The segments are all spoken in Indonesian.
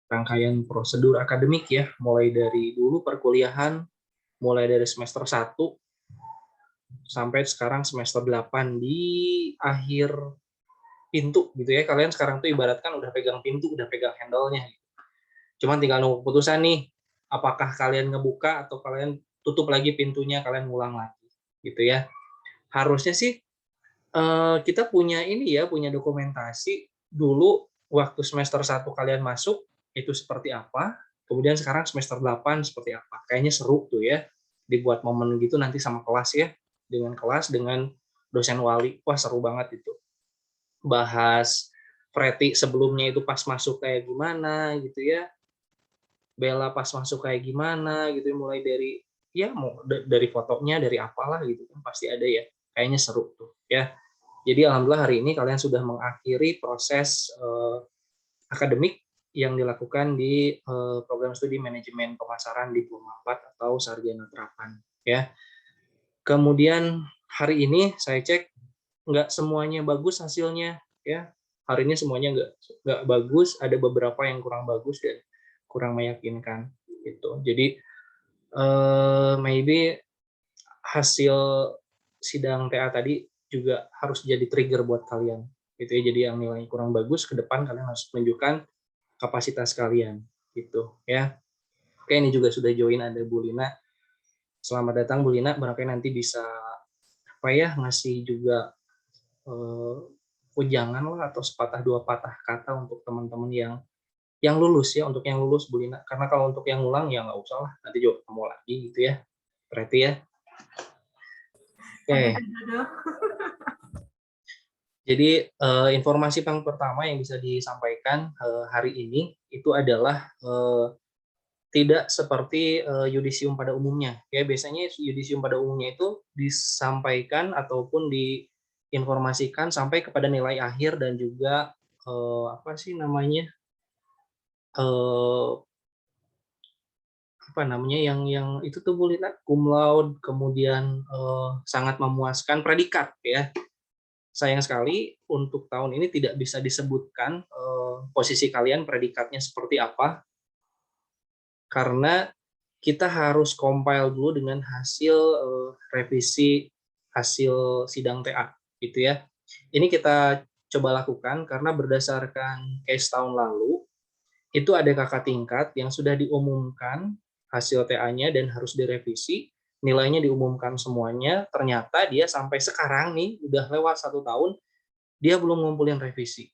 rangkaian prosedur akademik ya, mulai dari dulu perkuliahan, mulai dari semester 1 sampai sekarang semester 8 di akhir pintu gitu ya. Kalian sekarang tuh ibaratkan udah pegang pintu, udah pegang handle-nya. Cuman tinggal nunggu keputusan nih, apakah kalian ngebuka atau kalian tutup lagi pintunya, kalian ngulang lagi gitu ya. Harusnya sih kita punya ini ya, punya dokumentasi dulu waktu semester 1 kalian masuk itu seperti apa, kemudian sekarang semester 8 seperti apa. Kayaknya seru tuh ya, dibuat momen gitu nanti sama kelas ya, dengan kelas, dengan dosen wali. Wah, seru banget itu. Bahas Preti sebelumnya itu pas masuk kayak gimana gitu ya, Bella pas masuk kayak gimana gitu ya, mulai dari ya mau dari fotonya, dari apalah gitu kan pasti ada ya. Kayaknya seru tuh ya. Jadi alhamdulillah hari ini kalian sudah mengakhiri proses akademik yang dilakukan di program studi manajemen pemasaran diploma 4 atau sarjana terapan ya. Kemudian hari ini saya cek nggak semuanya bagus hasilnya ya. Hari ini semuanya nggak bagus, ada beberapa yang kurang bagus dan kurang meyakinkan gitu. Jadi maybe hasil sidang TA tadi juga harus jadi trigger buat kalian gitu ya. Jadi yang nilainya kurang bagus ke depan kalian harus menunjukkan kapasitas kalian gitu ya. Oke, ini juga sudah join ada Bu Lina. Selamat datang Bu Lina, barangkali nanti bisa apa ya ngasih juga eh, ujangan lah atau sepatah dua patah kata untuk teman-teman yang lulus ya, untuk yang lulus Bu Lina. Karena kalau untuk yang ulang ya nggak usah lah, nanti juga kamu lagi gitu ya. Berarti ya. Oke. Jadi informasi yang pertama yang bisa disampaikan hari ini itu adalah tidak seperti yudisium pada umumnya. Ya, biasanya yudisium pada umumnya itu disampaikan ataupun diinformasikan sampai kepada nilai akhir dan juga apa sih namanya eh, apa namanya yang itu tuh boleh cum laude, kemudian sangat memuaskan predikat ya. Sayang sekali untuk tahun ini tidak bisa disebutkan posisi kalian predikatnya seperti apa, karena kita harus compile dulu dengan hasil revisi hasil sidang TA gitu ya. Ini kita coba lakukan karena berdasarkan case tahun lalu itu ada kakak tingkat yang sudah diumumkan hasil TA-nya dan harus direvisi, nilainya diumumkan semuanya, ternyata dia sampai sekarang nih udah lewat 1 tahun dia belum ngumpulin revisi.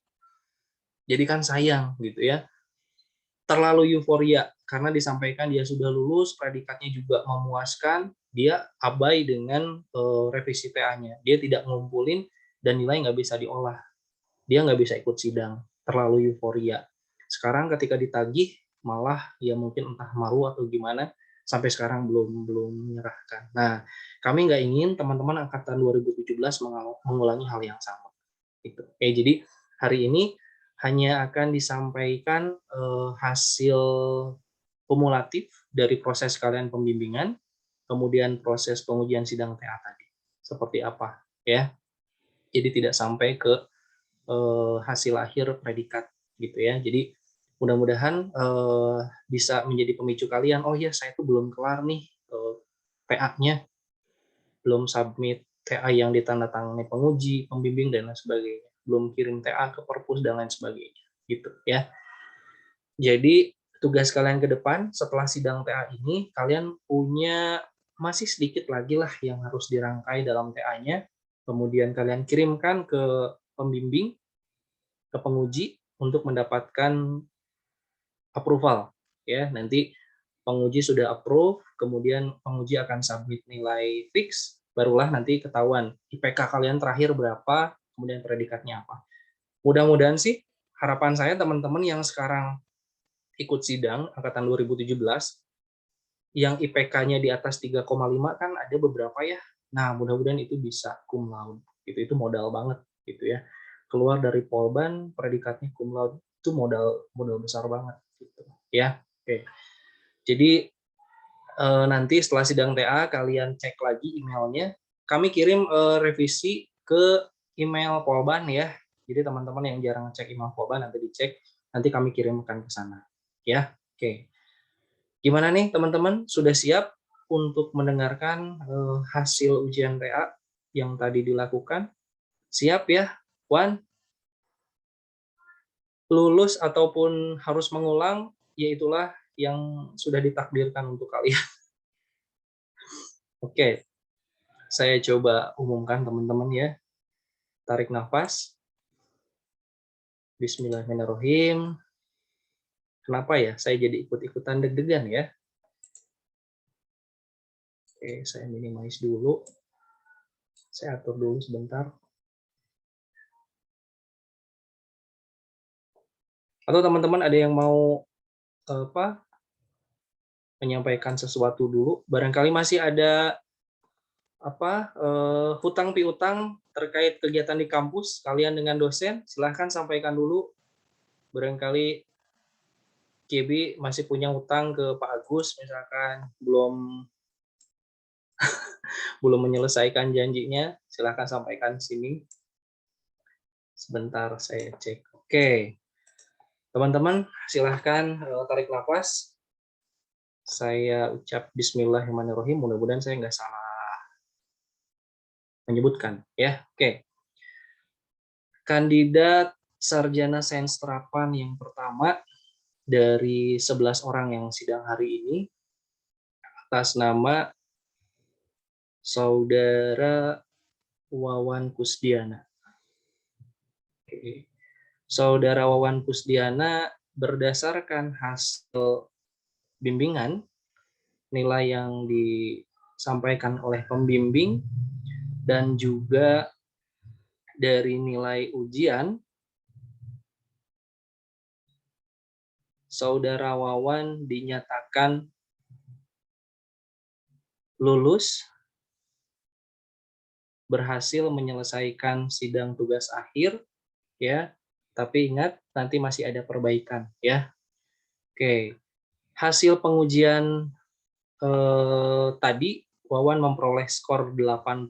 Jadi kan sayang gitu ya. Terlalu euforia karena disampaikan dia sudah lulus, predikatnya juga memuaskan, dia abai dengan revisi TA-nya. Dia tidak ngumpulin dan nilai nggak bisa diolah. Dia nggak bisa ikut sidang, terlalu euforia. Sekarang ketika ditagih, malah ya mungkin entah malu atau gimana, sampai sekarang belum menyerahkan. Nah, kami nggak ingin teman-teman angkatan 2017 mengulangi hal yang sama. Gitu. Oke, jadi hari ini hanya akan disampaikan hasil kumulatif dari proses kalian pembimbingan, kemudian proses pengujian sidang TA tadi. Seperti apa ya. Jadi tidak sampai ke hasil akhir predikat gitu ya. Jadi mudah-mudahan bisa menjadi pemicu kalian, oh ya saya tuh belum kelar nih TA-nya, belum submit TA yang ditandatangani penguji, pembimbing dan lain sebagainya, belum kirim TA ke perpus dan lain sebagainya, gitu ya. Jadi tugas kalian ke depan setelah sidang TA ini, kalian punya masih sedikit lagi lah yang harus dirangkai dalam TA-nya, kemudian kalian kirimkan ke pembimbing, ke penguji untuk mendapatkan approval ya. Nanti penguji sudah approve, kemudian penguji akan submit nilai fix, barulah nanti ketahuan IPK kalian terakhir berapa, kemudian predikatnya apa. Mudah-mudahan sih harapan saya teman-teman yang sekarang ikut sidang angkatan 2017 yang IPK-nya di atas 3,5 kan ada beberapa ya. Nah, mudah-mudahan itu bisa cum laude. Itu modal banget gitu ya. Keluar dari Polban predikatnya cum laude itu modal modal besar banget gitu ya. Oke. Jadi nanti setelah sidang TA kalian cek lagi emailnya. Kami kirim revisi ke email Polban ya. Jadi teman-teman yang jarang cek email Polban nanti dicek, nanti kami kirimkan ke sana. ya. Oke. Gimana nih teman-teman? Sudah siap untuk mendengarkan hasil ujian TA yang tadi dilakukan? Siap ya? Wan, lulus ataupun harus mengulang, yaitulah yang sudah ditakdirkan untuk kalian. Oke, saya coba umumkan teman-teman ya. Tarik nafas. Bismillahirrahmanirrahim. Kenapa ya? Saya jadi ikut-ikutan deg-degan ya. Oke, saya minimize dulu. Saya atur dulu sebentar. Atau teman-teman ada yang mau menyampaikan sesuatu dulu? Barangkali masih ada hutang piutang terkait kegiatan di kampus kalian dengan dosen, silahkan sampaikan dulu. Barangkali KB masih punya hutang ke Pak Agus, misalkan belum menyelesaikan janjinya, silahkan sampaikan di sini. Sebentar saya cek. Oke, teman-teman silahkan tarik nafas. Saya ucap Bismillahirrahmanirrahim. Mudah-mudahan saya nggak salah menyebutkan, ya. Oke. Kandidat sarjana sains terapan yang pertama dari 11 orang yang sidang hari ini atas nama Saudara Wawan Kusdiana. Oke. Saudara Wawan Kusdiana berdasarkan hasil bimbingan, nilai yang disampaikan oleh pembimbing, dan juga dari nilai ujian, Saudara Wawan dinyatakan lulus, berhasil menyelesaikan sidang tugas akhir, ya. Tapi ingat, nanti masih ada perbaikan, ya. Oke. Hasil pengujian tadi, Wawan memperoleh skor 81,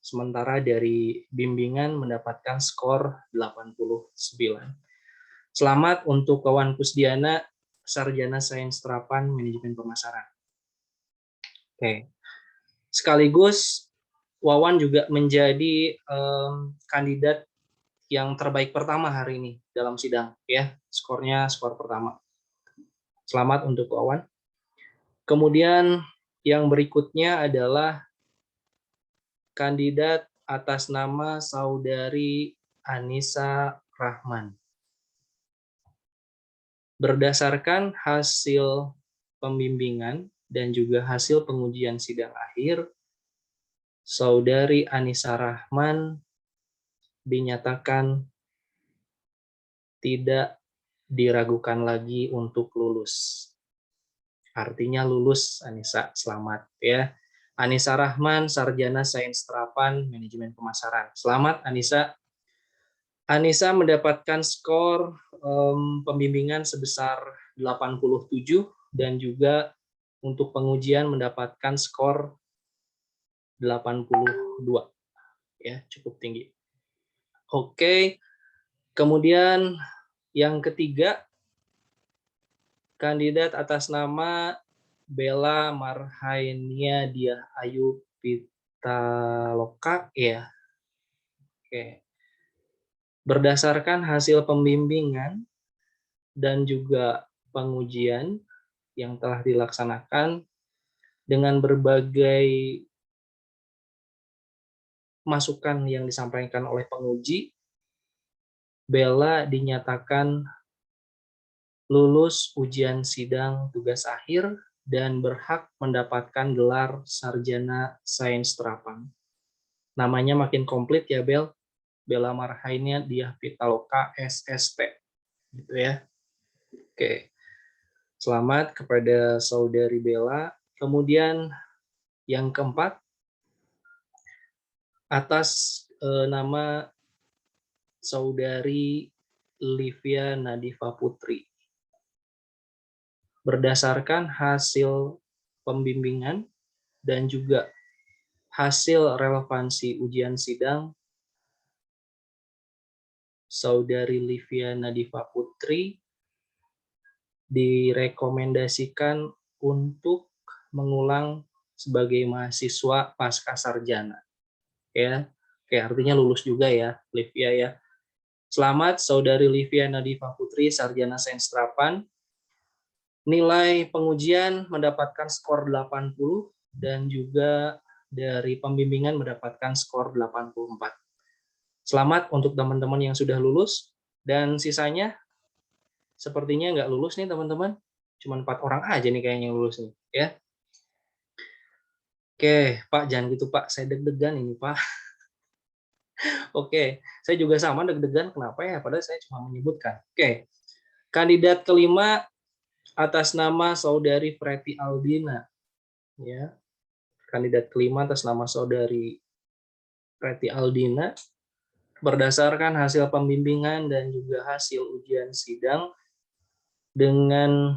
sementara dari bimbingan mendapatkan skor 89. Selamat untuk Wawan Kusdiana, Sarjana Sains Terapan Manajemen Pemasaran. Oke. Sekaligus Wawan juga menjadi kandidat yang terbaik pertama hari ini dalam sidang, ya. Skornya skor pertama. Selamat untuk Wawan. Kemudian yang berikutnya adalah kandidat atas nama Saudari Anissa Rahman. Berdasarkan hasil pembimbingan dan juga hasil pengujian sidang akhir, Saudari Anissa Rahman dinyatakan tidak diragukan lagi untuk lulus. Artinya lulus, Anissa, selamat ya. Anissa Rahman, Sarjana Sains Terapan Manajemen Pemasaran. Selamat Anissa. Anissa mendapatkan skor pembimbingan sebesar 87 dan juga untuk pengujian mendapatkan skor 82. Ya, cukup tinggi. Oke. Kemudian yang ketiga, kandidat atas nama Bella Marhainia Diah Ayu Pitaloka, ya. Oke. Berdasarkan hasil pembimbingan dan juga pengujian yang telah dilaksanakan dengan berbagai masukan yang disampaikan oleh penguji, Bella dinyatakan lulus ujian sidang tugas akhir dan berhak mendapatkan gelar Sarjana Sains Terapan. Namanya makin komplit ya, Bella Marhainia Diah Pitaloka SST. Gitu ya. Oke. Selamat kepada Saudari Bella. Kemudian yang keempat, atas nama Saudari Livia Nadifa Putri. Berdasarkan hasil pembimbingan dan juga hasil relevansi ujian sidang, Saudari Livia Nadifa Putri direkomendasikan untuk mengulang sebagai mahasiswa pasca sarjana. Ya, kayak artinya lulus juga ya, Livia ya. Selamat Saudari Livia Nadifa Putri, Sarjana Sains Terapan. Nilai pengujian mendapatkan skor 80 dan juga dari pembimbingan mendapatkan skor 84. Selamat untuk teman-teman yang sudah lulus, dan sisanya sepertinya nggak lulus nih teman-teman. Cuma 4 orang aja nih kayaknya yang lulus nih, ya. Oke, Pak, jangan gitu Pak, saya deg-degan ini Pak. Oke, saya juga sama deg-degan, kenapa ya? Padahal saya cuma menyebutkan. Oke, kandidat kelima atas nama Saudari Preti Aldina, ya. Kandidat kelima atas nama Saudari Preti Aldina, berdasarkan hasil pembimbingan dan juga hasil ujian sidang dengan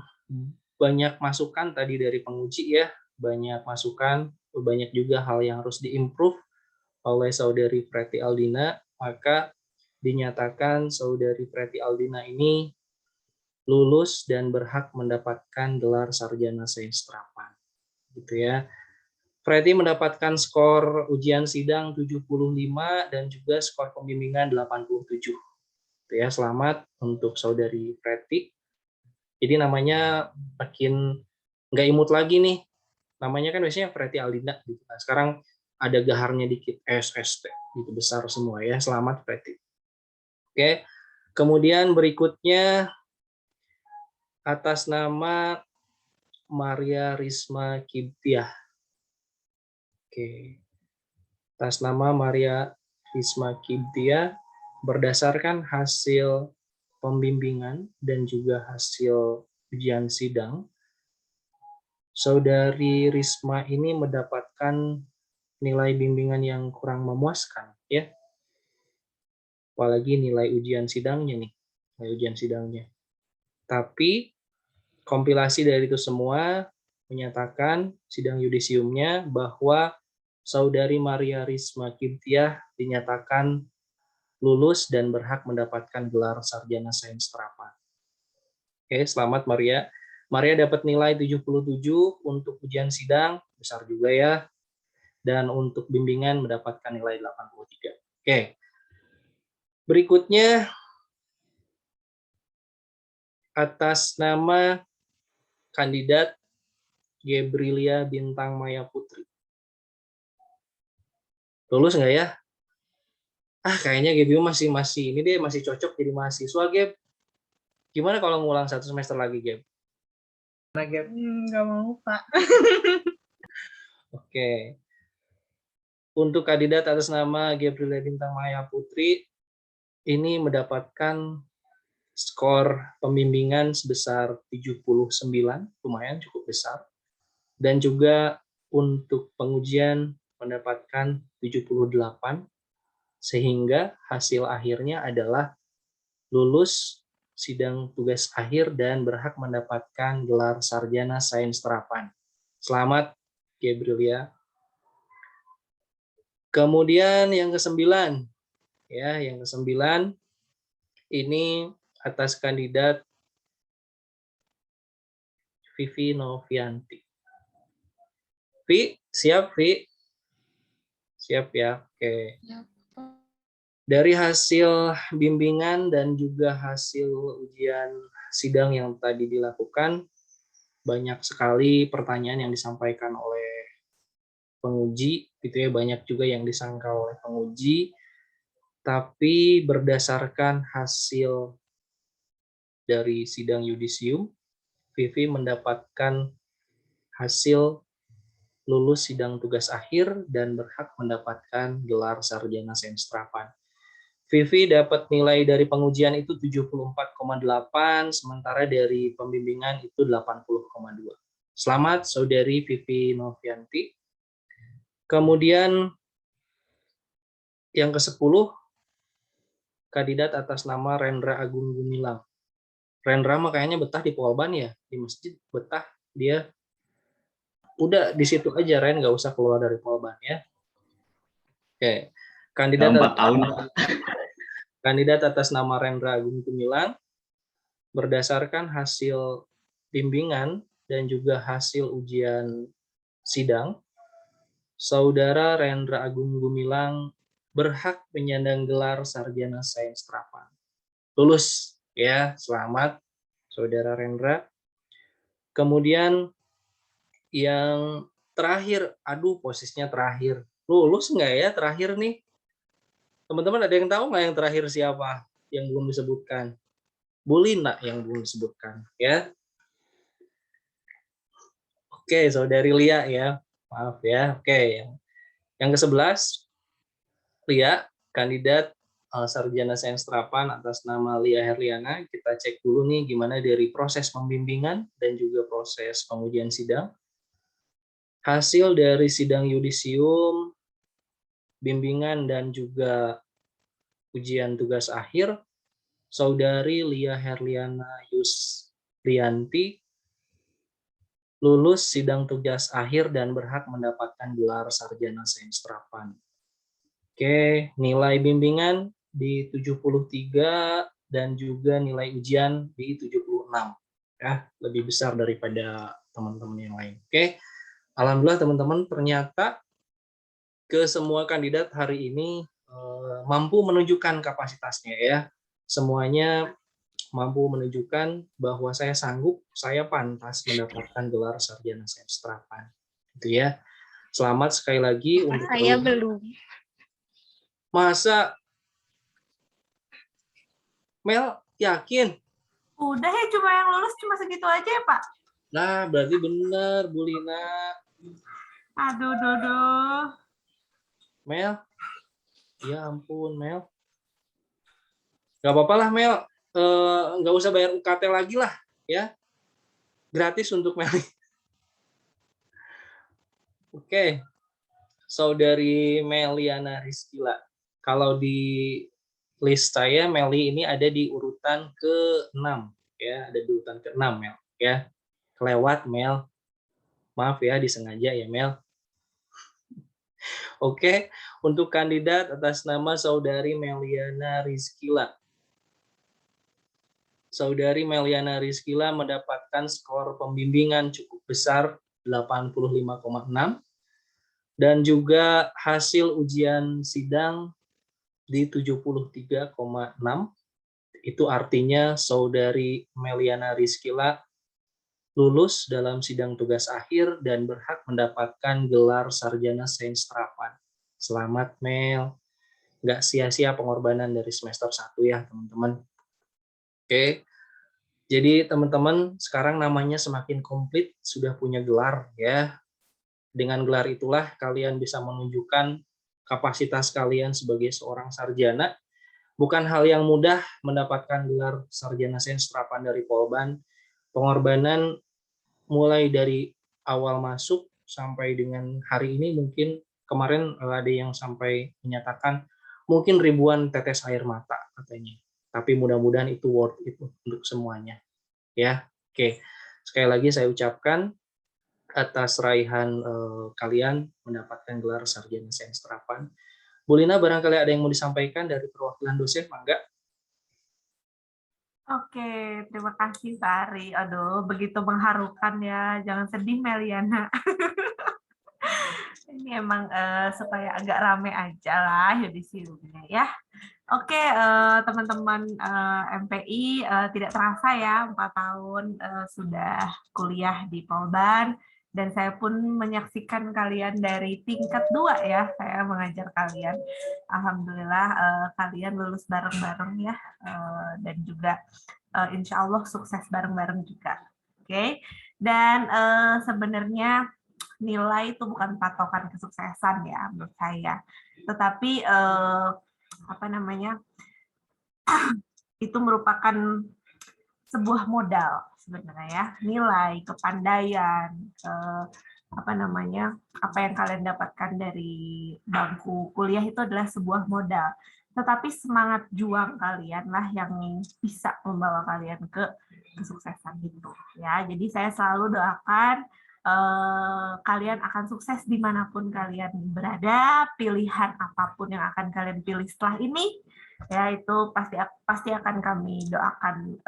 banyak masukan tadi dari penguji ya, banyak masukan, banyak juga hal yang harus diimprove oleh Saudari Preti Aldina, maka dinyatakan Saudari Preti Aldina ini lulus dan berhak mendapatkan gelar sarjana sains terapan. Gitu ya. Preti mendapatkan skor ujian sidang 75 dan juga skor pembimbingan 87. Gitu ya, selamat untuk Saudari Preti. Jadi namanya makin nggak imut lagi nih. Namanya kan biasanya Preti Aldina gitu. Nah, sekarang ada gaharnya dikit, SST gitu, besar semua ya. Selamat Preti. Oke. Kemudian berikutnya atas nama Maria Risma Kibtiah. Oke. Atas nama Maria Risma Kibtiah, berdasarkan hasil pembimbingan dan juga hasil ujian sidang, Saudari Risma ini mendapatkan nilai bimbingan yang kurang memuaskan, ya. Apalagi nilai ujian sidangnya nih, nilai ujian sidangnya. Tapi kompilasi dari itu semua menyatakan sidang yudisiumnya bahwa Saudari Maria Risma Kibtiah dinyatakan lulus dan berhak mendapatkan gelar sarjana sains terapan. Oke, selamat Maria. Maria dapat nilai 77 untuk ujian sidang, besar juga ya. Dan untuk bimbingan mendapatkan nilai 83. Oke. Berikutnya atas nama kandidat Gebrilia Bintang Maya Putri. Lulus nggak ya? Kayaknya Gebio masih ini deh, masih cocok jadi mahasiswa, Geb. Gimana kalau ngulang 1 semester lagi, Geb? Nah, Geb? Nggak mau, Pak. Oke. Untuk kandidat atas nama Gebrilia Bintang Maya Putri, ini mendapatkan skor pembimbingan sebesar 79, lumayan cukup besar. Dan juga untuk pengujian mendapatkan 78, sehingga hasil akhirnya adalah lulus sidang tugas akhir dan berhak mendapatkan gelar sarjana sains terapan. Selamat, Gebrilia. Kemudian yang ke-9, ya, yang ke-9 ini atas kandidat Vivi Novianti. Vi, siap Vi? Siap ya, oke. Dari hasil bimbingan dan juga hasil ujian sidang yang tadi dilakukan, banyak sekali pertanyaan yang disampaikan oleh penguji, gitu ya, banyak juga yang disangka oleh penguji, tapi berdasarkan hasil dari sidang yudisium, Vivi mendapatkan hasil lulus sidang tugas akhir dan berhak mendapatkan gelar sarjana sains terapan. Vivi dapat nilai dari pengujian itu 74,8, sementara dari pembimbingan itu 80,2. Selamat Saudari Vivi Novianti. Kemudian yang ke-10, kandidat atas nama Rendra Agung Gumilang. Rendra mah kayaknya betah di Polban ya, di masjid betah dia. Udah di situ aja Ren, nggak usah keluar dari Polban ya. Oke, kandidat atas nama Rendra Agung Gumilang, berdasarkan hasil bimbingan dan juga hasil ujian sidang, Saudara Rendra Agung Gumilang berhak menyandang gelar Sarjana Sains Terapan. Lulus ya, selamat Saudara Rendra. Kemudian yang terakhir, aduh posisinya terakhir. Lulus nggak ya terakhir nih? Teman-teman ada yang tahu nggak yang terakhir siapa yang belum disebutkan? Bu Lina yang belum disebutkan ya. Oke, Saudari Lia ya. Maaf ya. Oke, yang ke-11 Lia, kandidat Sarjana Sains Terapan atas nama Lia Herliana. Kita cek dulu nih gimana dari proses pembimbingan dan juga proses pengujian sidang. Hasil dari sidang yudisium, bimbingan dan juga ujian tugas akhir, Saudari Lia Herliana Yusrianti lulus sidang tugas akhir dan berhak mendapatkan gelar Sarjana Sains Terapan. Oke, nilai bimbingan di 73 dan juga nilai ujian di 76. Ya, lebih besar daripada teman-teman yang lain. Oke. Alhamdulillah teman-teman, ternyata ke semua kandidat hari ini mampu menunjukkan kapasitasnya ya. Semuanya mampu menunjukkan bahwa saya sanggup, saya pantas mendapatkan gelar Sarjana Sains Terapan. Gitu ya. Selamat sekali lagi untuk Saya belum. Masa Mel yakin? Udah ya, cuma yang lulus cuma segitu aja ya, Pak? Nah, berarti benar, Bu Lina. Aduh, dodo. Mel? Ya ampun, Mel. Gak apa-apa lah, Mel. Nggak usah bayar UKT lagi lah, ya. Gratis untuk Mel. Oke. Saudari Meliana Rizkila. Kalau di list saya, Meli ini ada di urutan ke-6. Ya, ada di urutan ke-6, Mel. Ya, kelewat, Mel. Maaf ya, disengaja ya, Mel. Oke, untuk kandidat atas nama Saudari Meliana Rizkila. Saudari Meliana Rizkila mendapatkan skor pembimbingan cukup besar 85,6 dan juga hasil ujian sidang di 73,6. Itu artinya Saudari Meliana Rizkila lulus dalam sidang tugas akhir dan berhak mendapatkan gelar Sarjana Sains Terapan. Selamat, Mel. Nggak sia-sia pengorbanan dari semester 1 ya, teman-teman. Oke. Jadi, teman-teman, sekarang namanya semakin komplit, sudah punya gelar ya. Dengan gelar itulah kalian bisa menunjukkan kapasitas kalian sebagai seorang sarjana. Bukan hal yang mudah mendapatkan gelar Sarjana Sains Terapan dari Polban. Pengorbanan mulai dari awal masuk sampai dengan hari ini, mungkin kemarin ada yang sampai menyatakan mungkin ribuan tetes air mata katanya. Tapi mudah-mudahan itu worth it untuk semuanya. Ya, oke. Sekali lagi saya ucapkan atas raihan kalian mendapatkan gelar Sarjana Sains Terapan. Bu Lina, barangkali ada yang mau disampaikan dari perwakilan dosen, Mangga? Oke, terima kasih Sari. Aduh, begitu mengharukan ya. Jangan sedih, Meliana. Ini emang supaya agak rame aja lah yudisiumnya ya. Oke, teman-teman MPI, tidak terasa ya 4 tahun sudah kuliah di Polban, dan saya pun menyaksikan kalian dari tingkat 2 ya, saya mengajar kalian. Alhamdulillah kalian lulus bareng-bareng ya, dan juga insya Allah sukses bareng-bareng juga. Oke, dan sebenarnya nilai itu bukan patokan kesuksesan ya menurut saya, tetapi apa namanya, itu merupakan sebuah modal sebenarnya ya, nilai, kepandaian, apa namanya, apa yang kalian dapatkan dari bangku kuliah itu adalah sebuah modal. Tetapi semangat juang kalian lah yang bisa membawa kalian ke kesuksesan itu ya. Jadi saya selalu doakan kalian akan sukses dimanapun kalian berada, pilihan apapun yang akan kalian pilih setelah ini, Ya itu pasti akan kami doakan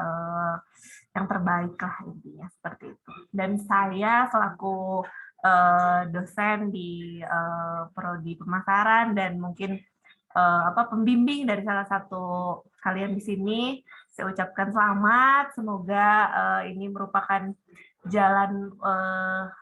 yang terbaik lah intinya seperti itu. Dan saya selaku dosen di prodi pemasaran dan mungkin pembimbing dari salah satu kalian di sini, saya ucapkan selamat. Semoga ini merupakan jalan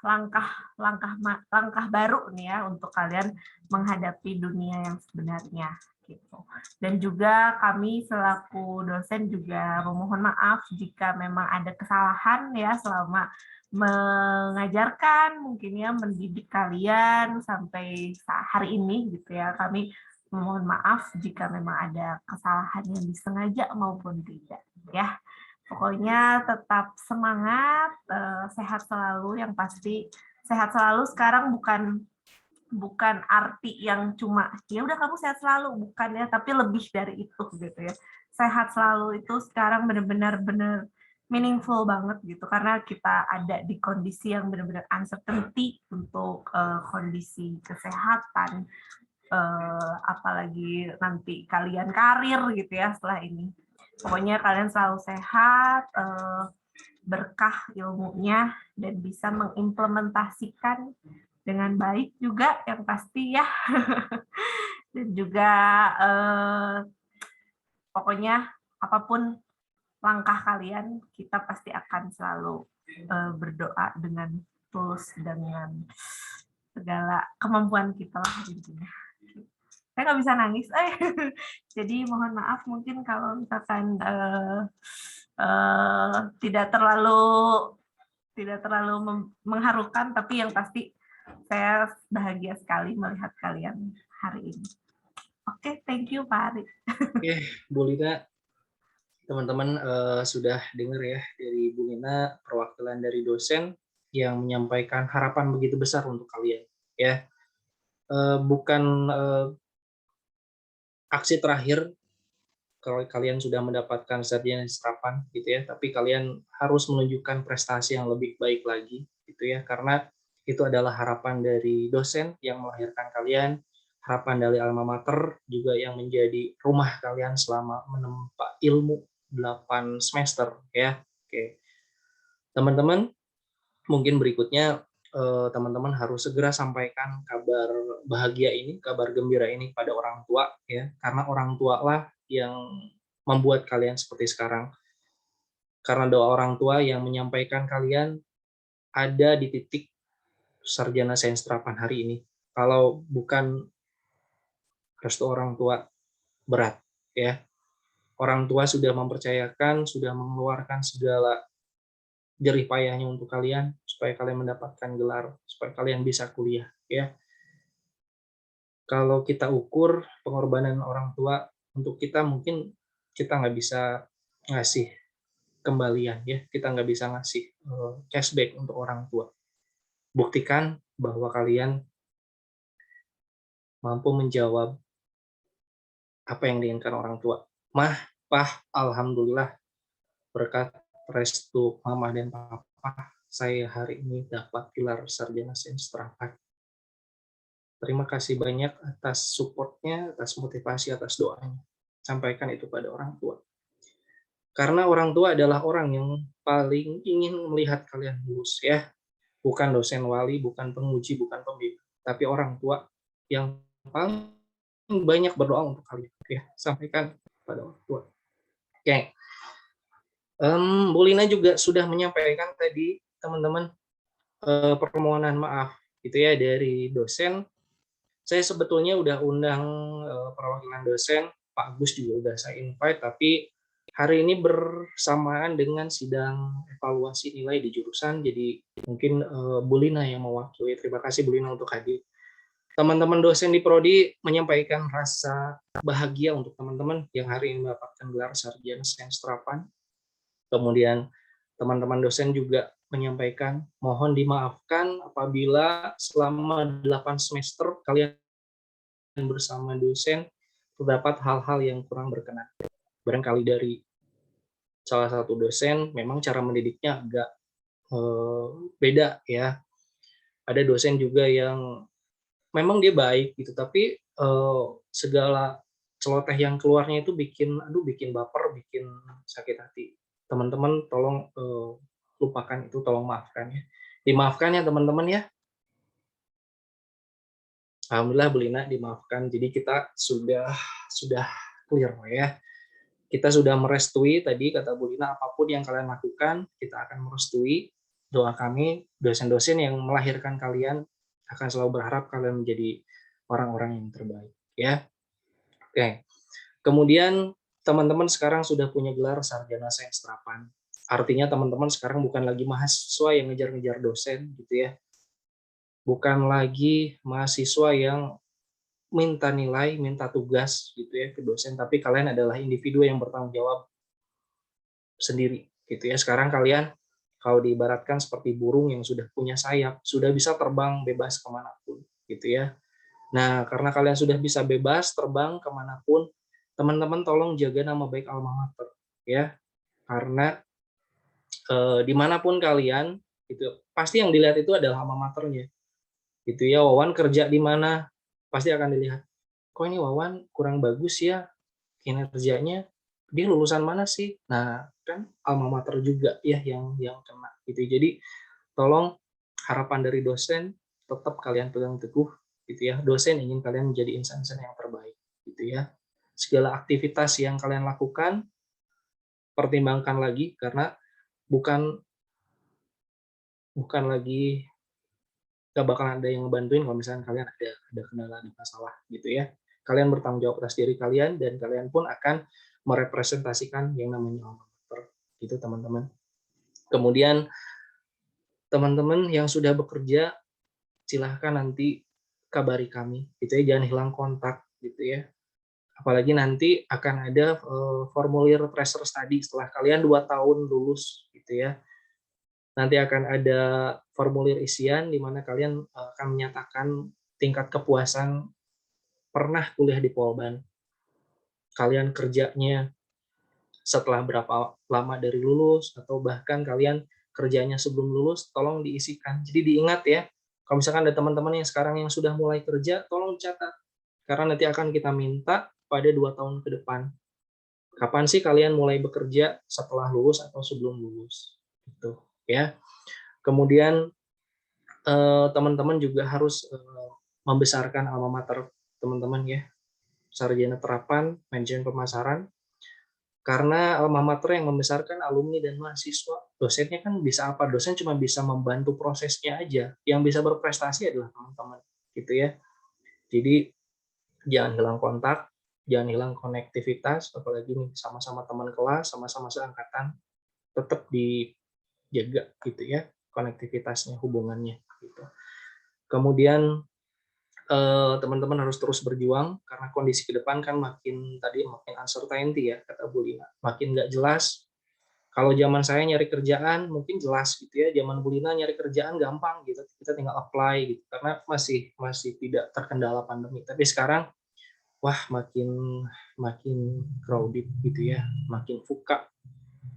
langkah baru nih ya untuk kalian menghadapi dunia yang sebenarnya gitu. Dan juga kami selaku dosen juga memohon maaf jika memang ada kesalahan ya selama mengajarkan, mungkin ya mendidik kalian sampai hari ini gitu ya. Kami mohon maaf jika memang ada kesalahan yang disengaja maupun tidak ya. Pokoknya tetap semangat, sehat selalu, yang pasti sehat selalu sekarang bukan arti yang cuma ya udah kamu sehat selalu, bukan ya, tapi lebih dari itu gitu ya. Sehat selalu itu sekarang benar-benar meaningful banget gitu karena kita ada di kondisi yang benar-benar uncertainty untuk kondisi kesehatan, apalagi nanti kalian karir gitu ya setelah ini. Pokoknya kalian selalu sehat, berkah ilmunya, dan bisa mengimplementasikan dengan baik juga yang pasti ya. Dan juga pokoknya apapun langkah kalian, kita pasti akan selalu berdoa dengan tulus dengan segala kemampuan kita lah intinya. Saya nggak bisa nangis, jadi mohon maaf mungkin kalau misalkan tidak terlalu mengharukan, tapi yang pasti saya bahagia sekali melihat kalian hari ini. Oke, thank you Pak Ari. Oke, Bu Lina, teman-teman sudah dengar ya dari Bu Lina, perwakilan dari dosen yang menyampaikan harapan begitu besar untuk kalian ya. Bukan aksi terakhir kalau kalian sudah mendapatkan sarjana serapan gitu ya, tapi kalian harus menunjukkan prestasi yang lebih baik lagi gitu ya, karena itu adalah harapan dari dosen yang melahirkan kalian, harapan dari alma mater juga yang menjadi rumah kalian selama menempa ilmu 8 semester ya. Oke. Teman-teman, mungkin berikutnya teman-teman harus segera sampaikan kabar bahagia ini, kabar gembira ini pada orang tua ya, karena orang tua lah yang membuat kalian seperti sekarang. Karena doa orang tua yang menyampaikan kalian ada di titik sarjana sains terapan hari ini. Kalau bukan restu orang tua, berat ya. Orang tua sudah mempercayakan, sudah mengeluarkan segala jerih payahnya untuk kalian supaya kalian mendapatkan gelar, supaya kalian bisa kuliah ya. Kalau kita ukur pengorbanan orang tua untuk kita, mungkin kita nggak bisa ngasih kembalian ya, kita nggak bisa ngasih cashback untuk orang tua. Buktikan bahwa kalian mampu menjawab apa yang diinginkan orang tua. Mah, pah, alhamdulillah berkat restu mama dan papa, saya hari ini dapat gelar sarjana sains terapan. Terima kasih banyak atas support-nya, atas motivasi, atas doanya. Sampaikan itu pada orang tua. Karena orang tua adalah orang yang paling ingin melihat kalian lulus ya. Bukan dosen wali, bukan penguji, bukan pembimbing, tapi orang tua yang paling banyak berdoa untuk kalian ya. Sampaikan pada orang tua. Oke. Bu Lina juga sudah menyampaikan tadi teman-teman permohonan maaf gitu ya dari dosen. Saya sebetulnya udah undang perwakilan dosen, Pak Agus juga udah saya invite, tapi hari ini bersamaan dengan sidang evaluasi nilai di jurusan, jadi mungkin Bu Lina yang mewakili. Terima kasih Bu Lina untuk hadir. Teman-teman dosen di Prodi menyampaikan rasa bahagia untuk teman-teman yang hari ini mendapatkan gelar sarjana sains terapan. Kemudian teman-teman dosen juga menyampaikan mohon dimaafkan apabila selama 8 semester kalian bersama dosen terdapat hal-hal yang kurang berkenan. Barangkali dari salah satu dosen memang cara mendidiknya agak beda ya. Ada dosen juga yang memang dia baik gitu, tapi segala celoteh yang keluarnya itu bikin baper, bikin sakit hati. Teman-teman tolong lupakan itu, tolong maafkan ya. Dimaafkan ya teman-teman ya. Alhamdulillah Bu Lina dimaafkan. Jadi kita sudah clear ya. Kita sudah merestui tadi kata Bu Lina, apapun yang kalian lakukan, kita akan merestui. Doa kami, dosen-dosen yang melahirkan kalian akan selalu berharap kalian menjadi orang-orang yang terbaik ya. Oke. Kemudian teman-teman sekarang sudah punya gelar sarjana sains terapan. Artinya teman-teman sekarang bukan lagi mahasiswa yang ngejar-ngejar dosen gitu ya. Bukan lagi mahasiswa yang minta nilai, minta tugas gitu ya ke dosen, tapi kalian adalah individu yang bertanggung jawab sendiri gitu ya. Sekarang kalian kalau diibaratkan seperti burung yang sudah punya sayap, sudah bisa terbang bebas kemanapun gitu ya. Nah, karena kalian sudah bisa bebas terbang kemanapun, teman-teman tolong jaga nama baik alma mater ya, karena dimanapun kalian itu pasti yang dilihat itu adalah alma maternya gitu ya. Wawan kerja di mana pasti akan dilihat, kok ini Wawan kurang bagus ya kinerjanya, dia lulusan mana sih? Nah, kan alma mater juga ya yang kena gitu. Jadi tolong harapan dari dosen tetap kalian pegang teguh gitu ya. Dosen ingin kalian menjadi insan-insan yang terbaik gitu ya. Segala aktivitas yang kalian lakukan pertimbangkan lagi, karena bukan lagi gak bakalan ada yang ngebantuin kalau misalnya kalian ada kendala, ada masalah gitu ya. Kalian bertanggung jawab atas diri kalian dan kalian pun akan merepresentasikan yang namanya alma mater gitu teman-teman. Kemudian teman-teman yang sudah bekerja silahkan nanti kabari kami gitu ya, jangan hilang kontak gitu ya. Apalagi nanti akan ada formulir tracer study setelah kalian 2 tahun lulus gitu ya. Nanti akan ada formulir isian di mana kalian akan menyatakan tingkat kepuasan pernah kuliah di Polban. Kalian kerjanya setelah berapa lama dari lulus, atau bahkan kalian kerjanya sebelum lulus, tolong diisikan. Jadi diingat ya, kalau misalkan ada teman-teman yang sekarang yang sudah mulai kerja, tolong catat. Karena nanti akan kita minta pada 2 tahun ke depan. Kapan sih kalian mulai bekerja, setelah lulus atau sebelum lulus? Gitu ya. Kemudian teman-teman juga harus membesarkan alma mater teman-teman ya. Sarjana terapan, manajemen pemasaran, karena alma mater yang membesarkan alumni dan mahasiswa. Dosennya kan bisa apa? Dosen cuma bisa membantu prosesnya aja. Yang bisa berprestasi adalah teman-teman, gitu ya. Jadi jangan hilang kontak, jangan hilang konektivitas, apalagi nih sama-sama teman kelas, sama-sama seangkatan, tetap dijaga gitu ya konektivitasnya, hubungannya gitu. Kemudian teman-teman harus terus berjuang karena kondisi ke depan kan makin uncertainty ya kata Bu Lina, makin nggak jelas. Kalau zaman saya nyari kerjaan mungkin jelas gitu ya, zaman Bu Lina nyari kerjaan gampang gitu, kita tinggal apply gitu karena masih tidak terkendala pandemi. Tapi sekarang wah makin crowded gitu ya, makin fuka.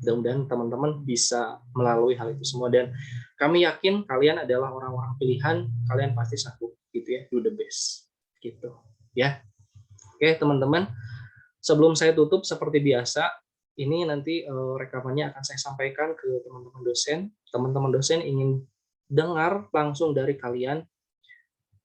Mudah-mudahan teman-teman bisa melalui hal itu semua dan kami yakin kalian adalah orang-orang pilihan, kalian pasti sanggup gitu ya, do the best gitu ya. Oke teman-teman, sebelum saya tutup seperti biasa, ini nanti rekamannya akan saya sampaikan ke teman-teman dosen. Teman-teman dosen ingin dengar langsung dari kalian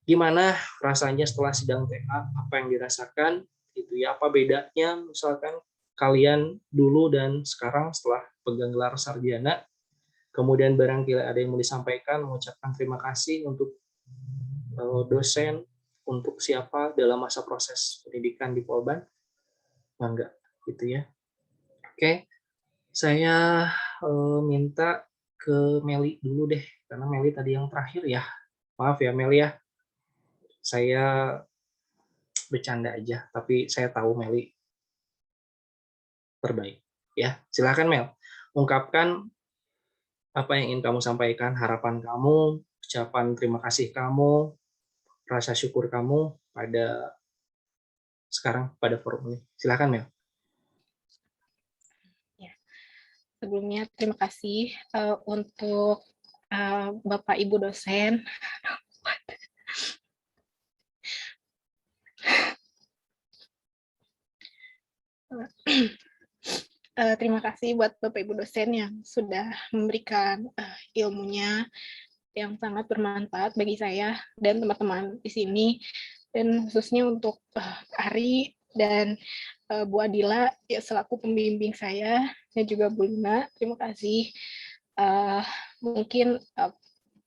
gimana rasanya setelah sidang TA, apa yang dirasakan gitu ya, apa bedanya misalkan kalian dulu dan sekarang setelah pegang gelar sarjana. Kemudian barangkali ada yang mau disampaikan, mengucapkan terima kasih untuk dosen, untuk siapa dalam masa proses pendidikan di Polban, enggak gitu ya. Oke, saya minta ke Meli dulu deh, karena Meli tadi yang terakhir ya. Maaf ya Meli ya, saya bercanda aja, tapi saya tahu Meli terbaik. Ya, silakan Mel, ungkapkan apa yang ingin kamu sampaikan, harapan kamu, ucapan terima kasih kamu, rasa syukur kamu pada sekarang pada forum ini. Silakan Mel. Ya. Sebelumnya terima kasih untuk Bapak Ibu dosen. Terima kasih buat Bapak Ibu dosen yang sudah memberikan ilmunya yang sangat bermanfaat bagi saya dan teman-teman di sini, dan khususnya untuk Ari dan Bu Adila ya, selaku pembimbing saya, dan juga Bu Lina. Terima kasih. Mungkin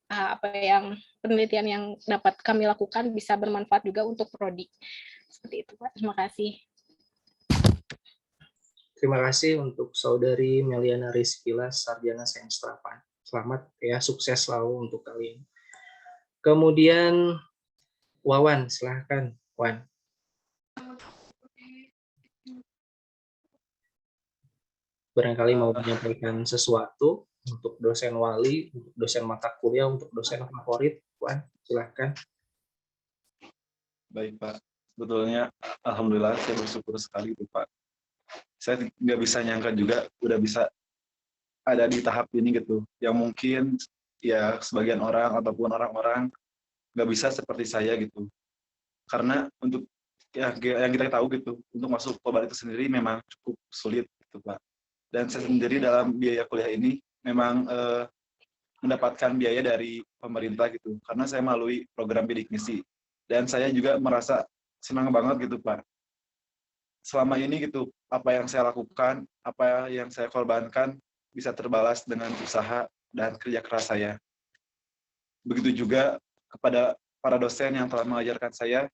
apa yang penelitian yang dapat kami lakukan bisa bermanfaat juga untuk prodi. Seperti itu, Pak. Terima kasih. Terima kasih untuk Saudari Meliana Rizkila, Sarjana Sains Terapan. Selamat ya, sukses selalu untuk kalian. Kemudian Wawan, silahkan Wan. Barangkali mau menyampaikan sesuatu untuk dosen wali, untuk dosen mata kuliah, untuk dosen favorit, Wan, silahkan. Baik Pak, sebetulnya alhamdulillah saya bersyukur sekali Pak. Saya nggak bisa nyangka juga udah bisa ada di tahap ini gitu, yang mungkin ya sebagian orang ataupun orang-orang nggak bisa seperti saya gitu. Karena untuk ya yang kita tahu gitu, untuk masuk Polbar itu sendiri memang cukup sulit gitu Pak. Dan saya sendiri dalam biaya kuliah ini memang mendapatkan biaya dari pemerintah gitu, karena saya melalui program bidik misi. Dan saya juga merasa senang banget gitu Pak. Selama ini gitu, apa yang saya lakukan, apa yang saya korbankan bisa terbalas dengan usaha dan kerja keras saya. Begitu juga kepada para dosen yang telah mengajarkan saya,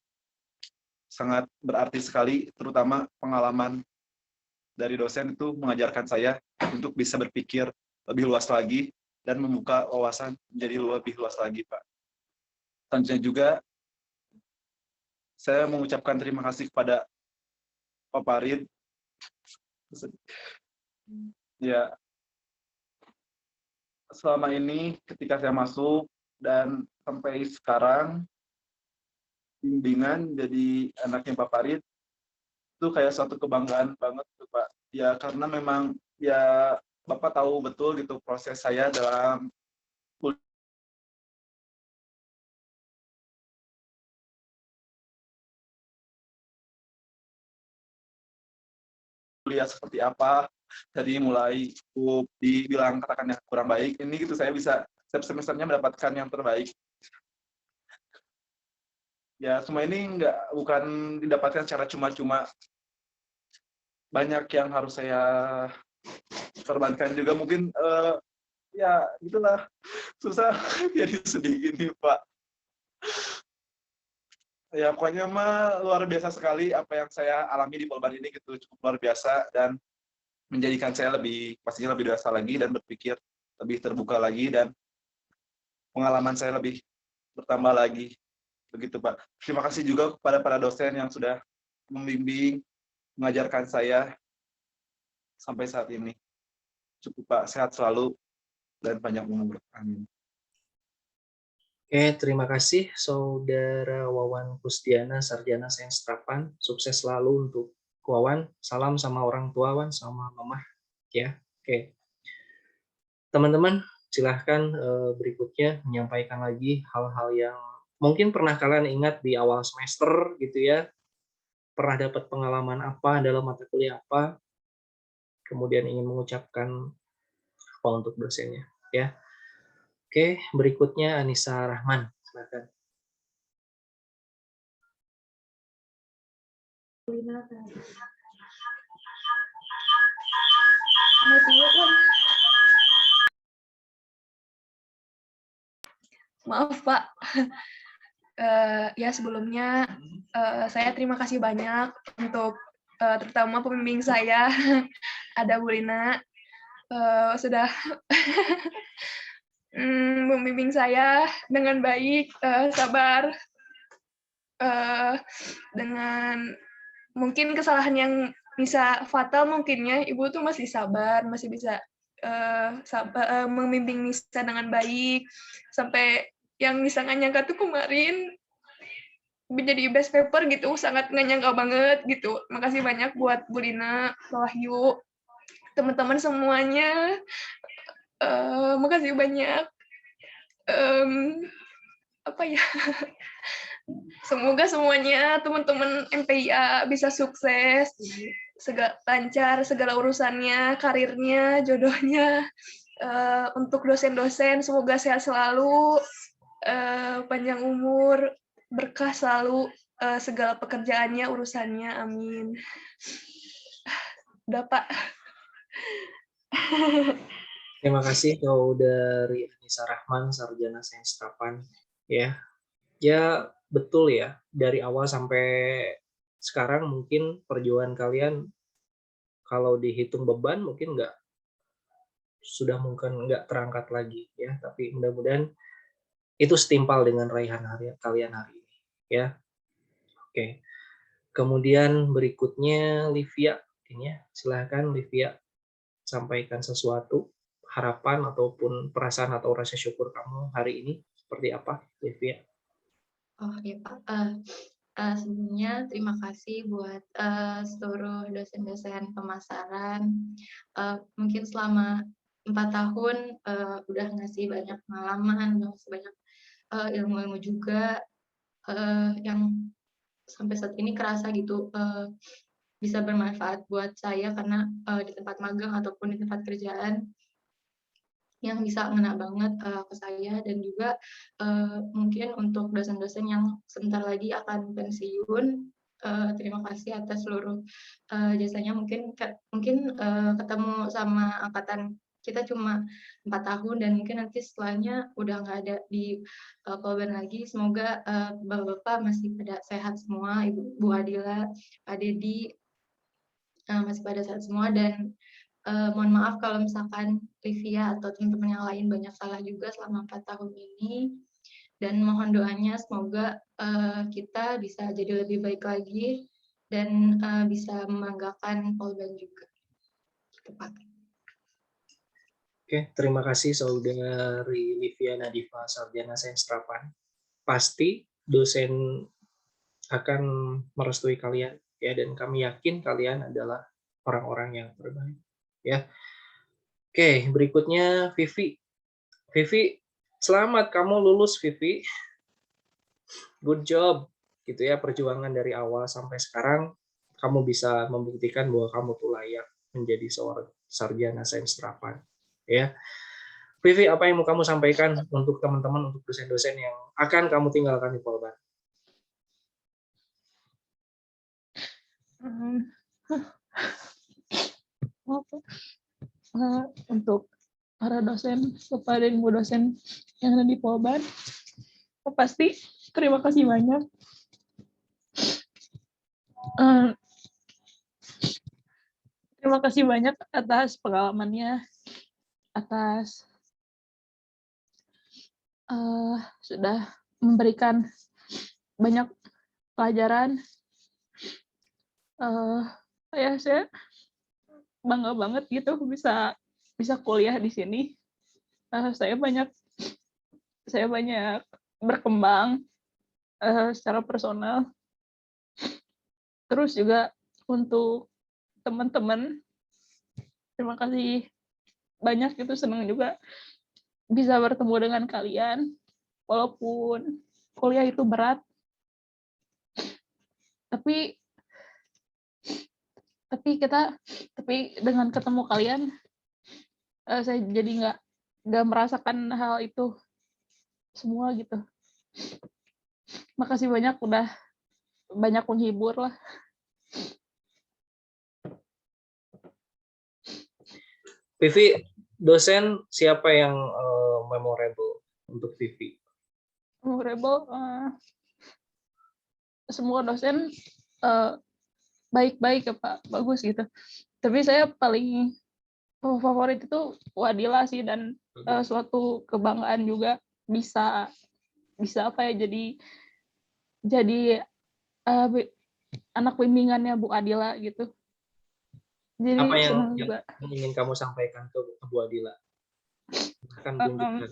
sangat berarti sekali, terutama pengalaman dari dosen itu mengajarkan saya untuk bisa berpikir lebih luas lagi dan membuka wawasan menjadi lebih luas lagi, Pak. Tentunya juga saya mengucapkan terima kasih kepada Pak Farid. Ya, selama ini ketika saya masuk dan sampai sekarang bimbingan jadi anaknya Pak Farid itu kayak suatu kebanggaan banget tuh Pak. Ya karena memang ya Bapak tahu betul gitu proses saya dalam kuliah seperti apa. Jadi mulai dibilang katakan yang kurang baik, ini gitu saya bisa setiap semesternya mendapatkan yang terbaik. Ya semua ini bukan didapatkan secara cuma-cuma, banyak yang harus saya korbankan juga mungkin ya itulah susah jadi sedih gini Pak. Ya pokoknya mah luar biasa sekali apa yang saya alami di Polban ini gitu, cukup luar biasa dan menjadikan saya pastinya lebih dewasa lagi dan berpikir lebih terbuka lagi dan pengalaman saya lebih bertambah lagi. Begitu Pak. Terima kasih juga kepada para dosen yang sudah membimbing, mengajarkan saya sampai saat ini. Cukup Pak, sehat selalu dan panjang umur. Amin. Oke, terima kasih Saudara Wawan Kusdiana, Sarjana Sains Terapan. Sukses selalu untuk Wawan. Salam sama orang tua Wan, sama Mama. Ya, oke. Teman-teman, silahkan berikutnya menyampaikan lagi hal-hal yang mungkin pernah kalian ingat di awal semester gitu ya. Pernah dapat pengalaman apa dalam mata kuliah apa, kemudian ingin mengucapkan apa untuk dosennya. Ya, oke. Berikutnya Anissa Rahman, silakan. Maaf Pak, ya sebelumnya saya terima kasih banyak untuk terutama pembimbing saya, ada Bu Lina, sudah membimbing saya dengan baik, sabar, dengan mungkin kesalahan yang bisa fatal mungkinnya Ibu tuh masih sabar, masih bisa membimbing Nisa dengan baik, sampai yang Nisa nggak nyangka tuh kemarin menjadi best paper gitu, sangat nggak nyangka banget gitu. Makasih banyak buat Bu Lina, Pak Wahyu, teman-teman semuanya, makasih banyak. Apa ya? Semoga semuanya teman-teman MPIA bisa sukses, lancar segala urusannya, karirnya, jodohnya. Untuk dosen-dosen semoga sehat selalu, panjang umur, berkah selalu, segala pekerjaannya, urusannya, amin. Udah Pak. Terima kasih Saudari Anissa Rahman, Sarjana Sains Terapan. Ya betul ya, dari awal sampai sekarang mungkin perjuangan kalian kalau dihitung beban mungkin mungkin nggak terangkat lagi ya, tapi mudah-mudahan itu setimpal dengan raihan kalian hari ini ya. Oke. Kemudian berikutnya Livia, ini ya, silahkan Livia sampaikan sesuatu, harapan ataupun perasaan atau rasa syukur kamu hari ini seperti apa, Livia? Oh ya Pak, sebelumnya terima kasih buat seluruh dosen-dosen pemasaran. Mungkin selama 4 tahun udah ngasih banyak pengalaman, udah ngasih banyak ilmu-ilmu juga yang sampai saat ini kerasa gitu bisa bermanfaat buat saya karena di tempat magang ataupun di tempat kerjaan yang bisa ngena banget ke saya, dan juga mungkin untuk dosen-dosen yang sebentar lagi akan pensiun, terima kasih atas seluruh jasanya. Mungkin ketemu sama angkatan kita cuma 4 tahun dan mungkin nanti setelahnya udah nggak ada di Polban lagi. Semoga bapak-bapak masih pada sehat semua, Bu Adila, Pak Dedi masih pada sehat semua, dan mohon maaf kalau misalkan Livia atau teman-teman yang lain banyak salah juga selama 4 tahun ini, dan mohon doanya semoga kita bisa jadi lebih baik lagi dan bisa membanggakan Polban juga. Gitu, Pak. Oke, terima kasih Saudari Livia Nadifa, Sarjana Sains Terapan. Pasti dosen akan merestui kalian ya, dan kami yakin kalian adalah orang-orang yang terbaik ya. Oke, berikutnya Vivi. Vivi, selamat kamu lulus Vivi. Good job gitu ya, perjuangan dari awal sampai sekarang kamu bisa membuktikan bahwa kamu tuh layak menjadi seorang sarjana sains terapan ya. Vivi, apa yang mau kamu sampaikan untuk teman-teman, untuk dosen-dosen yang akan kamu tinggalkan di Polban? Untuk para dosen, Bapak dan Ibu dosen yang ada di Polban, pasti terima kasih banyak. Terima kasih banyak atas pengalamannya, atas sudah memberikan banyak pelajaran. Saya bangga banget gitu bisa kuliah di sini. Saya banyak berkembang secara personal. Terus juga untuk teman-teman, terima kasih banyak, gitu, senang juga bisa bertemu dengan kalian walaupun kuliah itu berat, tapi dengan ketemu kalian saya jadi nggak merasakan hal itu semua gitu. Makasih banyak, udah banyak menghibur lah. Vivi, dosen siapa yang memorable untuk Vivi? Memorable, semua dosen baik-baik ya Pak, bagus gitu. Tapi saya paling favorit itu Wadila sih, dan suatu kebanggaan juga bisa apa ya, jadi anak bimbingannya Bu Adila gitu. Jadi apa yang juga ingin kamu sampaikan ke Bu Adila? Akan tunjukkan.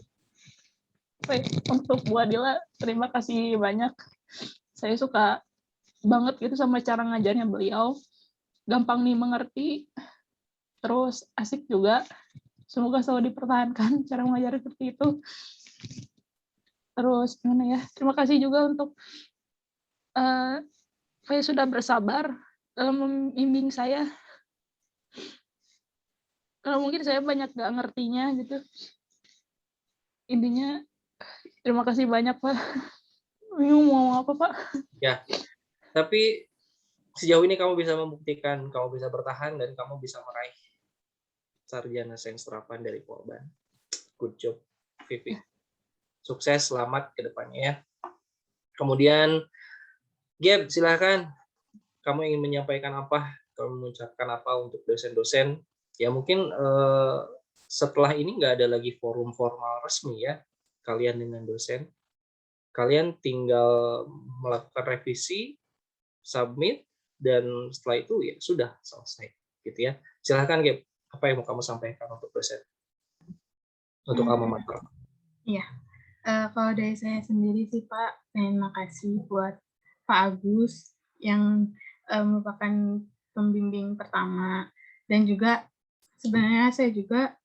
Untuk Bu Adila, terima kasih banyak. Saya suka banget gitu sama cara ngajarnya beliau. Gampang nih mengerti, terus asik juga. Semoga selalu dipertahankan cara mengajar seperti itu. Terus gimana ya? Terima kasih juga untuk saya sudah bersabar dalam membimbing saya. mungkin saya banyak nggak ngertinya gitu. Intinya terima kasih banyak Pak. Bingung mau ngomong apa Pak. Ya, tapi sejauh ini kamu bisa membuktikan, kamu bisa bertahan, dan kamu bisa meraih sarjana senstrapan dari Polban. Good job, Vivi. Sukses, selamat ke depannya ya. Kemudian, Gab, silakan. Kamu ingin menyampaikan apa? Kamu mengucapkan apa untuk dosen-dosen? Ya mungkin setelah ini nggak ada lagi forum formal resmi ya, kalian dengan dosen. Kalian tinggal melakukan revisi, submit, dan setelah itu ya sudah selesai, gitu ya. Silakan, Gap, apa yang mau kamu sampaikan untuk dosen, untuk alma mater? Iya, kalau dari saya sendiri sih Pak, terima kasih buat Pak Agus yang merupakan pembimbing pertama, dan juga sebenarnya saya juga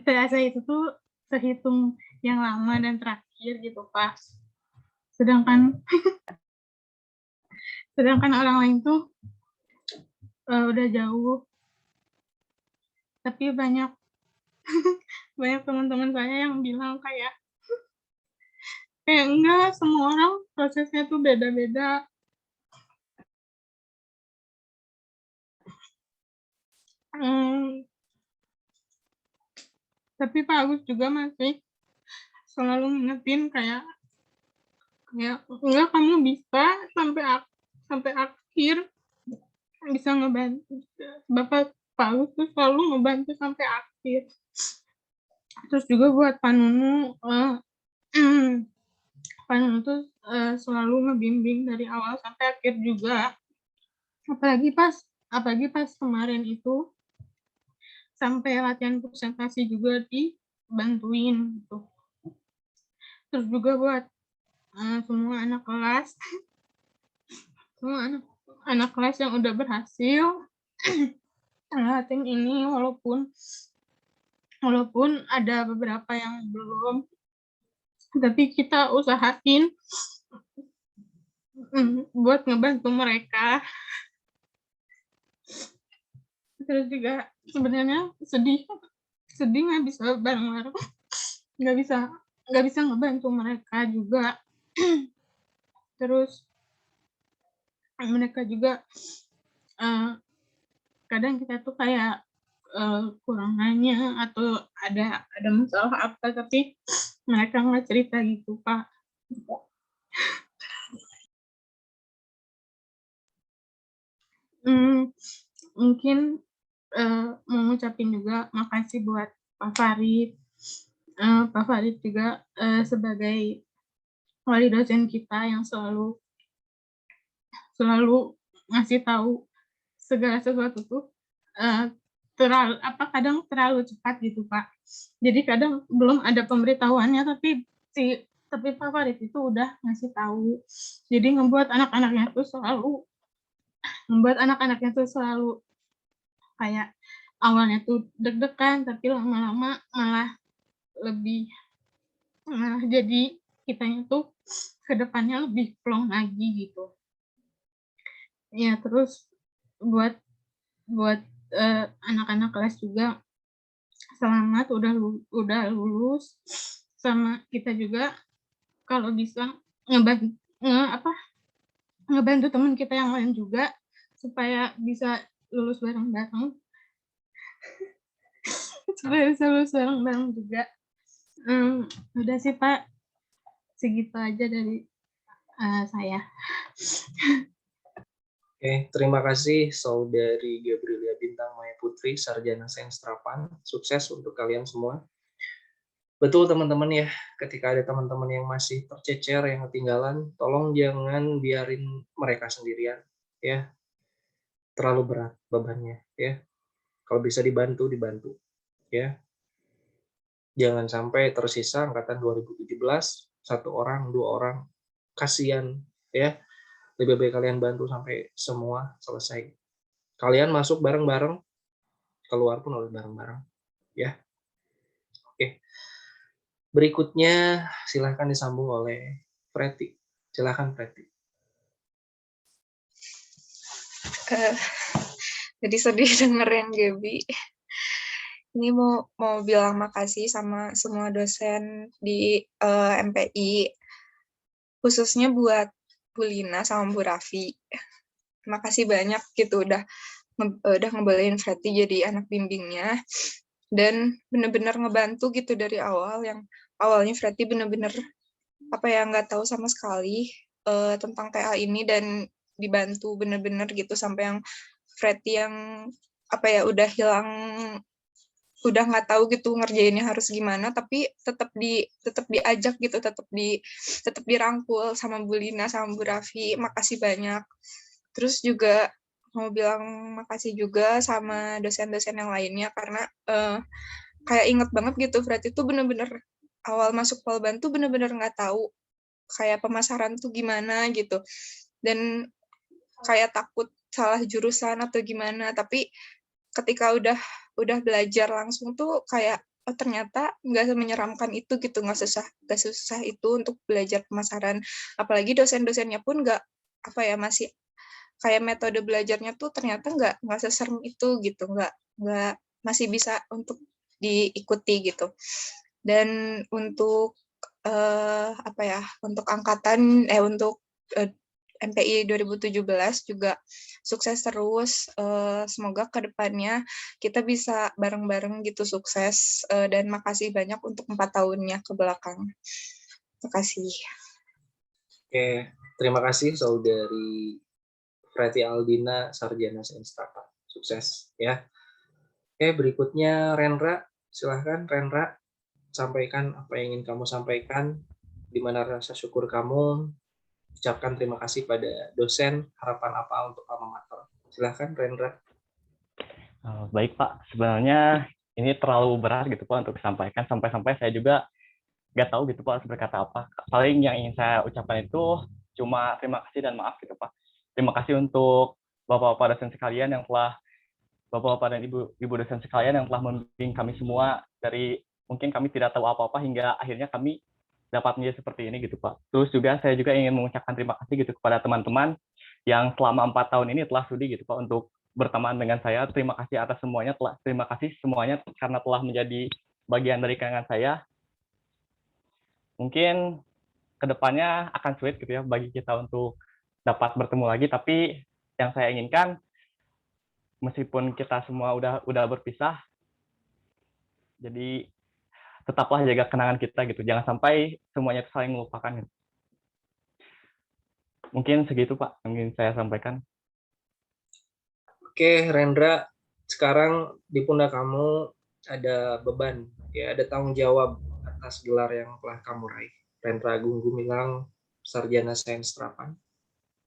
terasa itu tuh terhitung yang lama dan terakhir gitu Pak. Sedangkan orang lain tuh udah jauh, tapi banyak teman-teman saya yang bilang kayak enggak, semua orang prosesnya tuh beda-beda. Tapi Pak Agus juga masih selalu ngingetin kayak enggak, kamu bisa sampai akhir, bisa ngebantu. Bapak Pak Agus tuh selalu ngebantu sampai akhir. Terus juga buat Pak Nunu, Pak Nunu tuh selalu ngebimbing dari awal sampai akhir juga. Apalagi pas kemarin itu sampai latihan presentasi juga dibantuin gitu. Terus juga buat semua anak kelas, yang udah berhasil tim ini, walaupun ada beberapa yang belum, tapi kita usahain buat ngebantu mereka. Terus juga sebenarnya sedih nggak bisa bareng-bareng, nggak bisa ngebantu mereka juga. Terus mereka juga kadang kita tuh kayak kurang nanya atau ada masalah apa, tapi mereka nggak cerita gitu Pak. Mungkin mau ngucapin juga makasih buat Pak Farid. Pak Farid juga sebagai wali dosen kita yang selalu ngasih tahu segala sesuatu tuh kadang terlalu cepat gitu Pak. Jadi kadang belum ada pemberitahuannya, tapi Pak Farid itu udah ngasih tahu. Jadi membuat anak-anaknya tuh selalu kayak awalnya tuh deg-degan, tapi lama-lama malah jadi kitanya tuh kedepannya lebih plong lagi gitu. Ya, terus buat anak-anak kelas juga selamat udah lulus, sama kita juga kalau bisa ngebantu teman kita yang lain juga supaya bisa lulus bareng-bareng. Juga. Udah sih Pak, segitu aja dari saya. Oke, terima kasih Saudari Gabrielia Bintang Maya Putri, Sarjana Senstrapan. Sukses untuk kalian semua. Betul teman-teman ya, ketika ada teman-teman yang masih tercecer, yang ketinggalan, tolong jangan biarin mereka sendirian ya. Terlalu berat bebannya ya. Kalau bisa dibantu ya. Jangan sampai tersisa angkatan 2017 1 orang, 2 orang. Kasihan ya. Lebih baik kalian bantu sampai semua selesai. Kalian masuk bareng-bareng, keluar pun oleh bareng-bareng ya. Oke. Berikutnya silahkan disambung oleh Preti. Silahkan Preti. Eh, jadi sedih denger yang Gaby. Ini mau bilang makasih sama semua dosen di MPI, khususnya buat Bu Lina sama Bu Raffi. Makasih banyak gitu udah ngebolehin Fretty jadi anak bimbingnya, dan bener-bener ngebantu gitu dari awal. Yang awalnya Fretty bener-bener nggak tahu sama sekali tentang TA ini, dan dibantu bener-bener gitu sampai yang Fretty yang udah hilang, udah nggak tahu gitu ngerjainnya harus gimana, tapi tetap diajak gitu, tetap dirangkul sama Bu Lina sama Bu Raffi. Makasih banyak. Terus juga mau bilang makasih juga sama dosen-dosen yang lainnya, karena kayak inget banget gitu, Fretty tuh bener-bener awal masuk Polban tuh bener-bener nggak tahu kayak pemasaran tuh gimana gitu, dan kayak takut salah jurusan atau gimana. Tapi ketika udah belajar langsung tuh kayak ternyata nggak menyeramkan itu gitu, nggak susah itu untuk belajar pemasaran. Apalagi dosen-dosennya pun nggak masih kayak metode belajarnya tuh ternyata nggak seserem itu gitu, nggak masih bisa untuk diikuti gitu. Dan untuk untuk angkatan untuk MPI 2017 juga sukses terus. Semoga kedepannya kita bisa bareng-bareng gitu sukses, dan makasih banyak untuk 4 tahunnya ke belakang. Makasih. Oke, terima kasih Saudari Fretty Aldina, Sarjana Sains Tata. Sukses ya. Oke, berikutnya Rendra. Silahkan Rendra, sampaikan apa yang ingin kamu sampaikan, di mana rasa syukur kamu, ucapkan terima kasih pada dosen, harapan apa untuk alma mater. Silahkan Rendra. Baik Pak, sebenarnya ini terlalu berat gitu Pak untuk disampaikan, sampai-sampai saya juga nggak tahu gitu Pak harus berkata apa. Paling yang ingin saya ucapkan itu cuma terima kasih dan maaf gitu Pak. Terima kasih untuk Bapak-Bapak dosen sekalian yang telah, Bapak-Bapak dan Ibu dosen sekalian yang telah membimbing kami semua dari mungkin kami tidak tahu apa-apa hingga akhirnya kami dapat menjadi seperti ini gitu Pak. Terus juga saya juga ingin mengucapkan terima kasih gitu kepada teman-teman yang selama 4 tahun ini telah sudi gitu Pak untuk berteman dengan saya. Terima kasih atas semuanya, terima kasih semuanya karena telah menjadi bagian dari kalangan saya. Mungkin kedepannya akan sulit gitu ya bagi kita untuk dapat bertemu lagi, tapi yang saya inginkan meskipun kita semua udah berpisah, jadi tetaplah jaga kenangan kita gitu, jangan sampai semuanya saling melupakan gitu. Mungkin segitu Pak yang ingin saya sampaikan. Oke Rendra, sekarang di pundak kamu ada beban ya, ada tanggung jawab atas gelar yang telah kamu raih. Rendra Agung Gumilang, Sarjana Sains Terapan.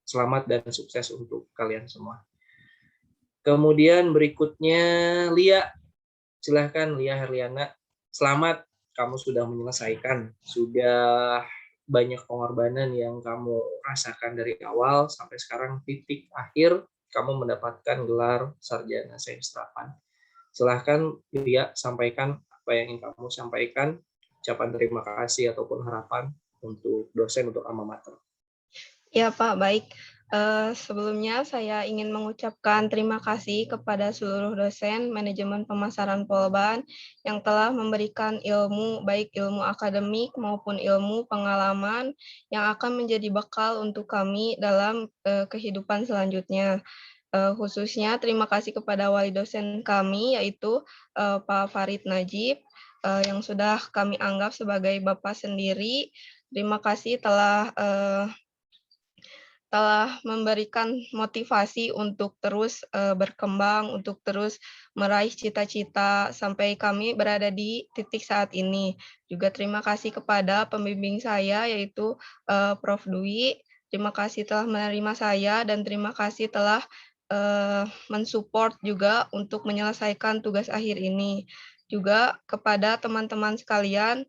Selamat dan sukses untuk kalian semua. Kemudian berikutnya Lia, silahkan Lia Herliana. Selamat, kamu sudah menyelesaikan. Sudah banyak pengorbanan yang kamu rasakan dari awal sampai sekarang titik akhir kamu mendapatkan gelar Sarjana Sains Terapan. Silahkan Lia sampaikan apa yang ingin kamu sampaikan, ucapan terima kasih ataupun harapan untuk dosen, untuk alma mater. Ya Pak, baik. Sebelumnya saya ingin mengucapkan terima kasih kepada seluruh dosen manajemen pemasaran Polban yang telah memberikan ilmu, baik ilmu akademik maupun ilmu pengalaman yang akan menjadi bekal untuk kami dalam kehidupan selanjutnya. Khususnya terima kasih kepada wali dosen kami, yaitu Pak Farid Najib, yang sudah kami anggap sebagai Bapak sendiri. Terima kasih telah memberikan motivasi untuk terus berkembang, untuk terus meraih cita-cita sampai kami berada di titik saat ini. Juga terima kasih kepada pembimbing saya, yaitu Prof. Dwi. Terima kasih telah menerima saya dan terima kasih telah mensupport juga untuk menyelesaikan tugas akhir ini. Juga kepada teman-teman sekalian,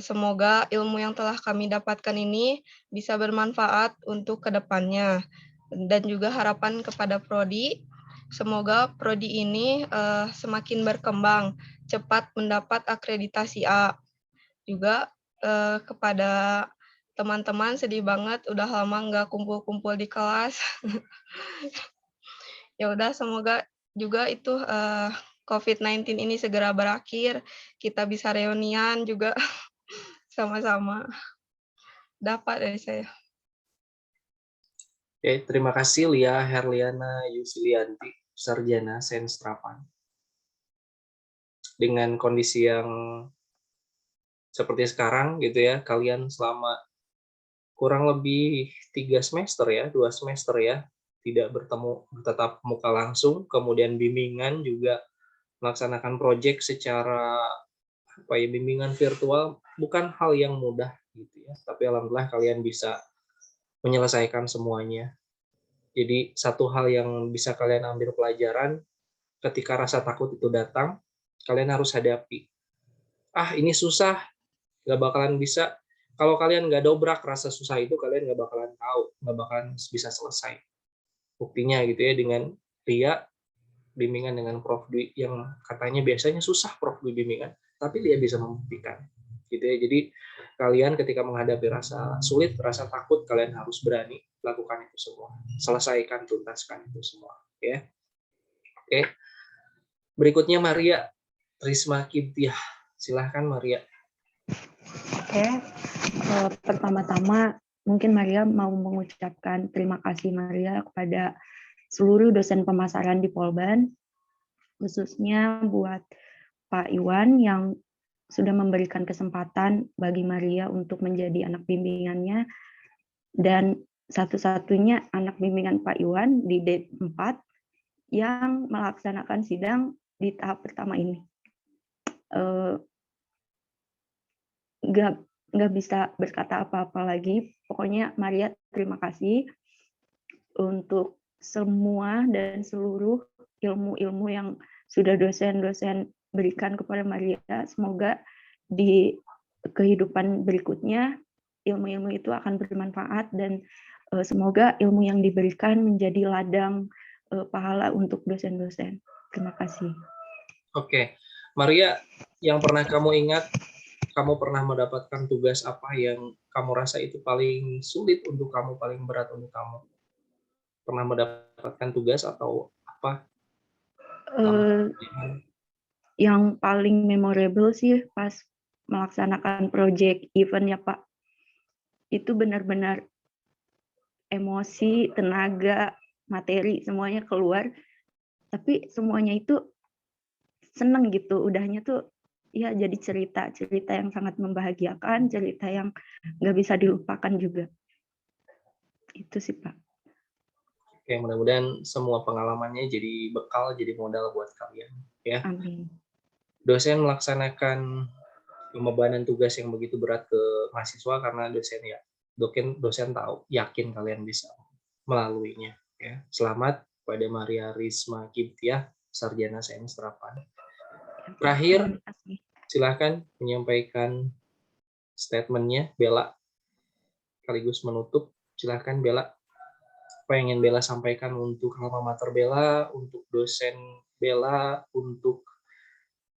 semoga ilmu yang telah kami dapatkan ini bisa bermanfaat untuk kedepannya. Dan juga harapan kepada Prodi, semoga Prodi ini semakin berkembang, cepat mendapat akreditasi A. Juga kepada teman-teman, sedih banget udah lama nggak kumpul-kumpul di kelas. Ya udah, semoga juga itu COVID-19 ini segera berakhir, kita bisa reunian juga sama-sama. Dapat dari saya. Oke, terima kasih Lia Herliana Yusilianti, Sarjana Sains Terapan. Dengan kondisi yang seperti sekarang gitu ya, kalian selama kurang lebih 3 semester ya, 2 semester ya, tidak bertemu bertatap muka langsung, kemudian bimbingan juga melaksanakan proyek secara bimbingan virtual bukan hal yang mudah gitu ya, tapi alhamdulillah kalian bisa menyelesaikan semuanya. Jadi satu hal yang bisa kalian ambil pelajaran ketika rasa takut itu datang, kalian harus hadapi. Ini susah, nggak bakalan bisa. Kalau kalian nggak dobrak rasa susah itu, kalian nggak bakalan tahu, nggak bakalan bisa selesai. Buktinya gitu ya, dengan Lia, bimbingan dengan Prof. Dwi, yang katanya biasanya susah Prof. Dwi bimbingan, tapi dia bisa membuktikan. Gitu ya. Jadi kalian ketika menghadapi rasa sulit, rasa takut, kalian harus berani lakukan itu semua. Selesaikan, tuntaskan itu semua. Ya. Oke. Berikutnya Maria Risma Kintiah. Silahkan Maria. Oke, pertama-tama mungkin Maria mau mengucapkan terima kasih Maria kepada seluruh dosen pemasaran di Polban, khususnya buat Pak Iwan yang sudah memberikan kesempatan bagi Maria untuk menjadi anak bimbingannya, dan satu-satunya anak bimbingan Pak Iwan di D4 yang melaksanakan sidang di tahap pertama ini. Nggak bisa berkata apa-apa lagi. Pokoknya Maria terima kasih untuk semua dan seluruh ilmu-ilmu yang sudah dosen-dosen berikan kepada Maria. Semoga di kehidupan berikutnya ilmu-ilmu itu akan bermanfaat, dan semoga ilmu yang diberikan menjadi ladang pahala untuk dosen-dosen. Terima kasih. Oke, Maria, yang pernah kamu ingat, kamu pernah mendapatkan tugas apa yang kamu rasa itu paling sulit untuk kamu, paling berat untuk kamu? Pernah mendapatkan tugas atau apa? Yang paling memorable sih pas melaksanakan project event ya Pak. Itu benar-benar emosi, tenaga, materi, semuanya keluar. Tapi semuanya itu seneng gitu, udahnya tuh ya jadi cerita yang sangat membahagiakan, cerita yang nggak bisa dilupakan juga. Itu sih Pak. Oke, mudah-mudahan semua pengalamannya jadi bekal, jadi modal buat kalian. Ya. Amin. Dosen melaksanakan pembebanan tugas yang begitu berat ke mahasiswa karena dosen tahu, yakin kalian bisa melaluinya. Ya. Selamat pada Maria Risma Kintiah, Sarjana Sains Terapan. Terakhir, silakan menyampaikan statementnya Bella, sekaligus menutup. Silakan Bella, apa yang ingin Bella sampaikan untuk alma mater Bella, untuk dosen Bella, untuk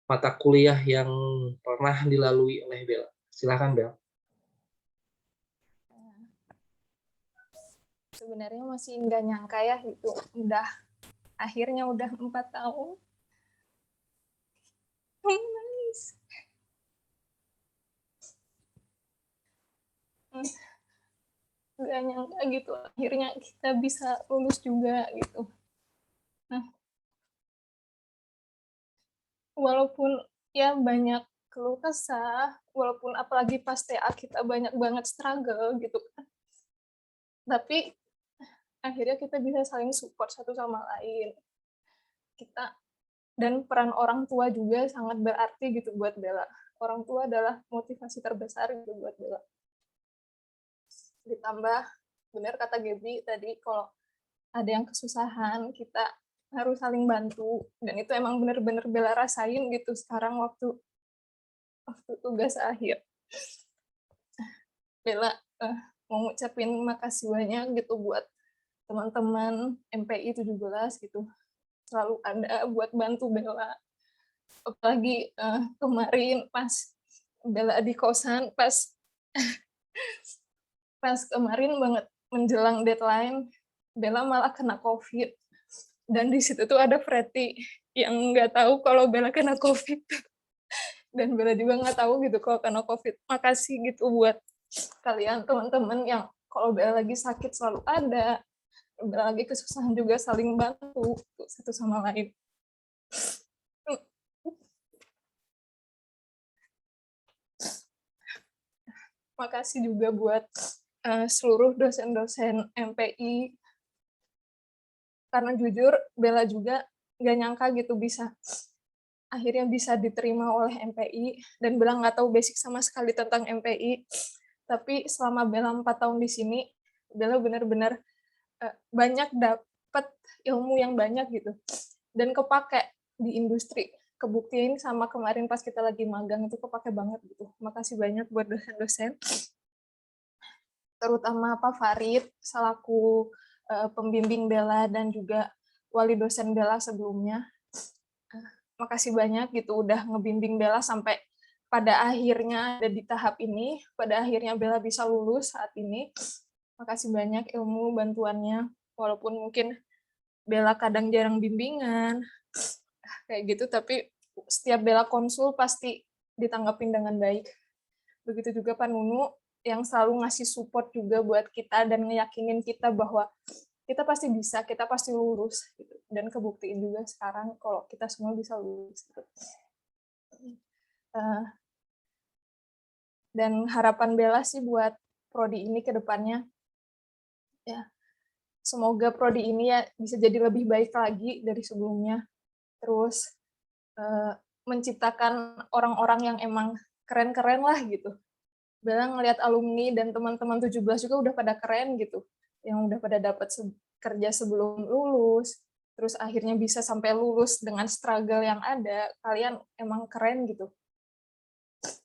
mata kuliah yang pernah dilalui oleh Bella. Silakan Bella. Sebenarnya masih nggak nyangka ya, itu akhirnya udah 4 tahun. Nice. Nggak nyangka gitu, akhirnya kita bisa lulus juga gitu. Nah, walaupun ya banyak keluh kesah, walaupun apalagi pas TA kita banyak banget struggle gitu kan, tapi akhirnya kita bisa saling support satu sama lain. Dan peran orang tua juga sangat berarti gitu buat Bella. Orang tua adalah motivasi terbesar gitu buat Bella. Ditambah, benar kata Gaby tadi, kalau ada yang kesusahan, kita harus saling bantu. Dan itu emang benar-benar Bella rasain gitu sekarang waktu tugas akhir. Bella mau ngucapin makasih banyak gitu buat teman-teman MPI 17 gitu. Selalu ada buat bantu Bella. Apalagi kemarin pas Bella di kosan, pas kemarin banget menjelang deadline, Bella malah kena COVID. Dan di situ tuh ada Preti yang nggak tahu kalau Bella kena COVID. Dan Bella juga nggak tahu gitu kalau kena COVID. Makasih gitu buat kalian teman-teman yang kalau Bella lagi sakit selalu ada. Bella lagi kesusahan juga saling bantu satu sama lain. Makasih juga buat seluruh dosen-dosen MPI. Karena jujur, Bella juga nggak nyangka gitu akhirnya bisa diterima oleh MPI. Dan Bella nggak tahu basic sama sekali tentang MPI. Tapi selama Bella 4 tahun di sini, Bella benar-benar banyak dapat ilmu yang banyak gitu. Dan kepake di industri. Kebuktiin sama kemarin pas kita lagi magang itu kepake banget gitu. Makasih banyak buat dosen-dosen. Terutama Pak Farid selaku pembimbing Bella dan juga wali dosen Bella sebelumnya. Makasih banyak gitu udah ngebimbing Bella sampai pada akhirnya ada di tahap ini, pada akhirnya Bella bisa lulus saat ini. Makasih banyak ilmu bantuannya, walaupun mungkin Bella kadang jarang bimbingan, kayak gitu, tapi setiap Bella konsul pasti ditanggapin dengan baik. Begitu juga Pak Nunu, yang selalu ngasih support juga buat kita dan ngeyakinin kita bahwa kita pasti bisa, kita pasti lulus. Gitu. Dan kebuktiin juga sekarang kalau kita semua bisa lulus. Gitu. Dan harapan Bella sih buat prodi ini ke depannya, ya semoga prodi ini ya bisa jadi lebih baik lagi dari sebelumnya. Terus menciptakan orang-orang yang emang keren-keren lah gitu. Bella ngelihat alumni dan teman-teman 17 juga udah pada keren gitu, yang udah pada dapat kerja sebelum lulus, terus akhirnya bisa sampai lulus dengan struggle yang ada, kalian emang keren gitu.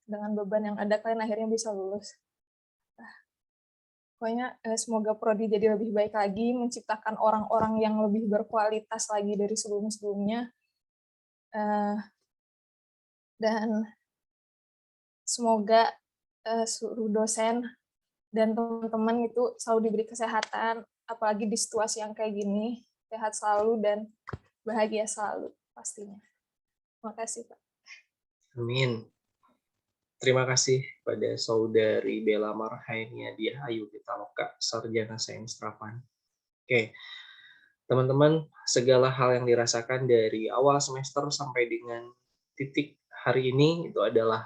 Dengan beban yang ada, kalian akhirnya bisa lulus. Pokoknya semoga prodi jadi lebih baik lagi, menciptakan orang-orang yang lebih berkualitas lagi dari sebelum-sebelumnya. Dan semoga seluruh dosen dan teman-teman itu selalu diberi kesehatan, apalagi di situasi yang kayak gini, sehat selalu dan bahagia selalu pastinya. Terima kasih, Pak. Amin. Terima kasih pada Saudari Bella Marhainia Diah Ayu Pitaloka, Sarjana Sains Terapan. Oke, teman-teman, segala hal yang dirasakan dari awal semester sampai dengan titik hari ini itu adalah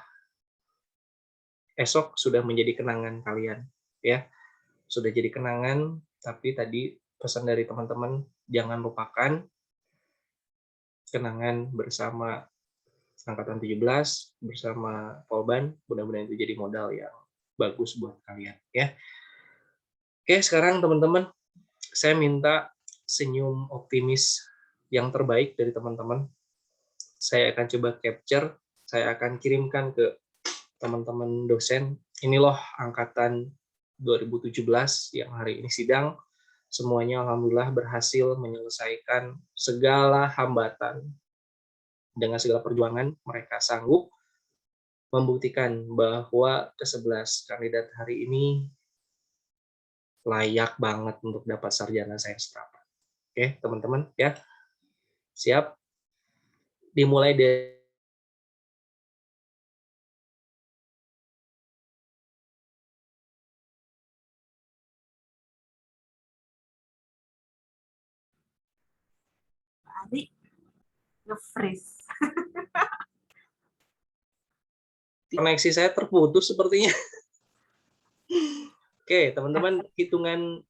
esok sudah menjadi kenangan kalian, ya. Sudah jadi kenangan, tapi tadi pesan dari teman-teman, jangan lupakan kenangan bersama Angkatan 17, bersama Polban, mudah-mudahan itu jadi modal yang bagus buat kalian, ya. Oke, sekarang teman-teman, saya minta senyum optimis yang terbaik dari teman-teman. Saya akan coba capture, saya akan kirimkan ke teman-teman dosen. Ini loh angkatan 2017 yang hari ini sidang. Semuanya alhamdulillah berhasil menyelesaikan segala hambatan. Dengan segala perjuangan mereka sanggup membuktikan bahwa ke-11 kandidat hari ini layak banget untuk dapat sarjana sains terapan. Oke, teman-teman ya. Siap? Dimulai dari Adik nge-freeze. koneksi saya terputus sepertinya. Oke, teman-teman, hitungan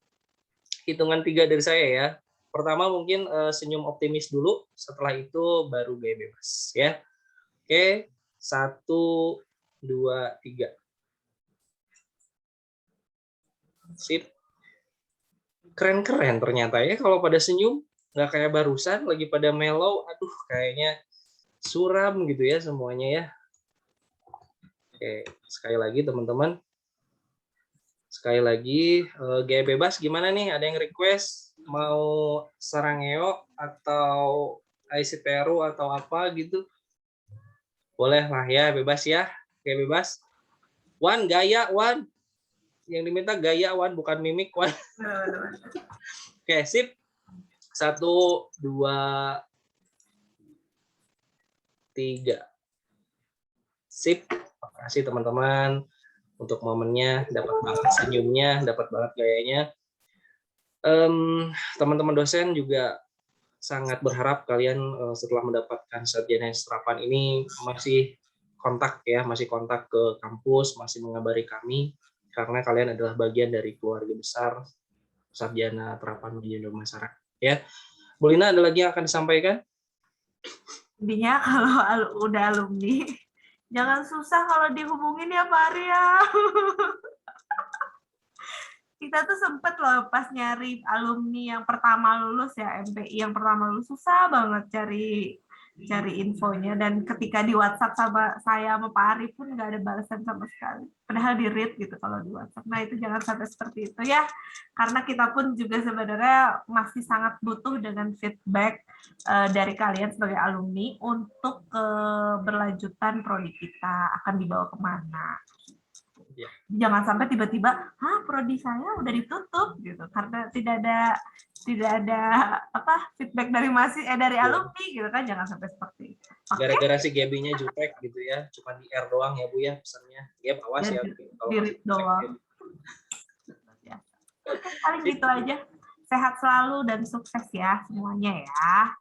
3 dari saya ya. Pertama mungkin senyum optimis dulu, setelah itu baru gaya bebas ya. Oke, 1, 2, 3. Sip. Keren-keren ternyata ya kalau pada senyum, nggak kayak barusan lagi pada mellow, aduh kayaknya suram gitu ya semuanya ya. Oke, sekali lagi teman-teman. Sekali lagi, gaya bebas gimana nih? Ada yang request mau Sarangeo atau IC Peru atau apa gitu? Boleh lah ya, bebas ya. Gaya bebas. Wan, gaya, Wan. Yang diminta gaya, Wan, bukan mimik, Wan. Oke, sip. 1, 2, 3. Sip. Terima kasih teman-teman untuk momennya, dapat banget senyumnya, dapat banget gayanya. Teman-teman dosen juga sangat berharap kalian setelah mendapatkan sarjana serapan ini masih kontak ke kampus, masih mengabari kami karena kalian adalah bagian dari keluarga besar sarjana terapan media masyarakat ya. Bu Lina, ada lagi yang akan disampaikan? Intinya kalau udah alumni, jangan susah kalau dihubungin ya Pak Arya. Kita tuh sempet loh pas nyari alumni yang pertama lulus ya, MPI yang pertama lulus, susah banget cari infonya, dan ketika di WhatsApp sama saya sama Pak Ari pun nggak ada balasan sama sekali. Padahal di read gitu kalau di WhatsApp. Nah itu jangan sampai seperti itu ya, karena kita pun juga sebenarnya masih sangat butuh dengan feedback dari kalian sebagai alumni untuk keberlanjutan prodi kita akan dibawa kemana. Ya. Jangan sampai tiba-tiba, prodi saya udah ditutup gitu, karena tidak ada feedback dari dari alumni gitu kan, jangan sampai seperti itu. Okay? Gara-gara si Gaby-nya jutek gitu ya, cuma di R doang ya Bu ya pesannya. Ya awas ya kalau di read doang. Ya. Paling gitu aja. Sehat selalu dan sukses ya semuanya ya.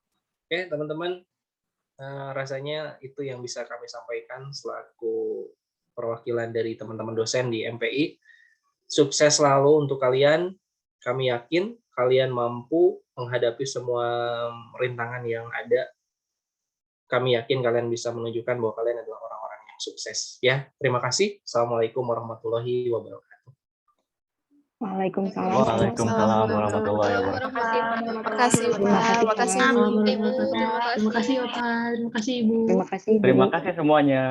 Oke teman-teman, rasanya itu yang bisa kami sampaikan selaku perwakilan dari teman-teman dosen di MPI. Sukses selalu untuk kalian. Kami yakin kalian mampu menghadapi semua rintangan yang ada. Kami yakin kalian bisa menunjukkan bahwa kalian adalah orang-orang yang sukses. Ya, terima kasih. Assalamualaikum warahmatullahi wabarakatuh. Waalaikumsalam. Waalaikumsalam warahmatullahi wabarakatuh. Terima kasih Pak, terima kasih Ibu, terima kasih Bapak, terima kasih Ibu. Terima kasih, Bu. Terima kasih semuanya.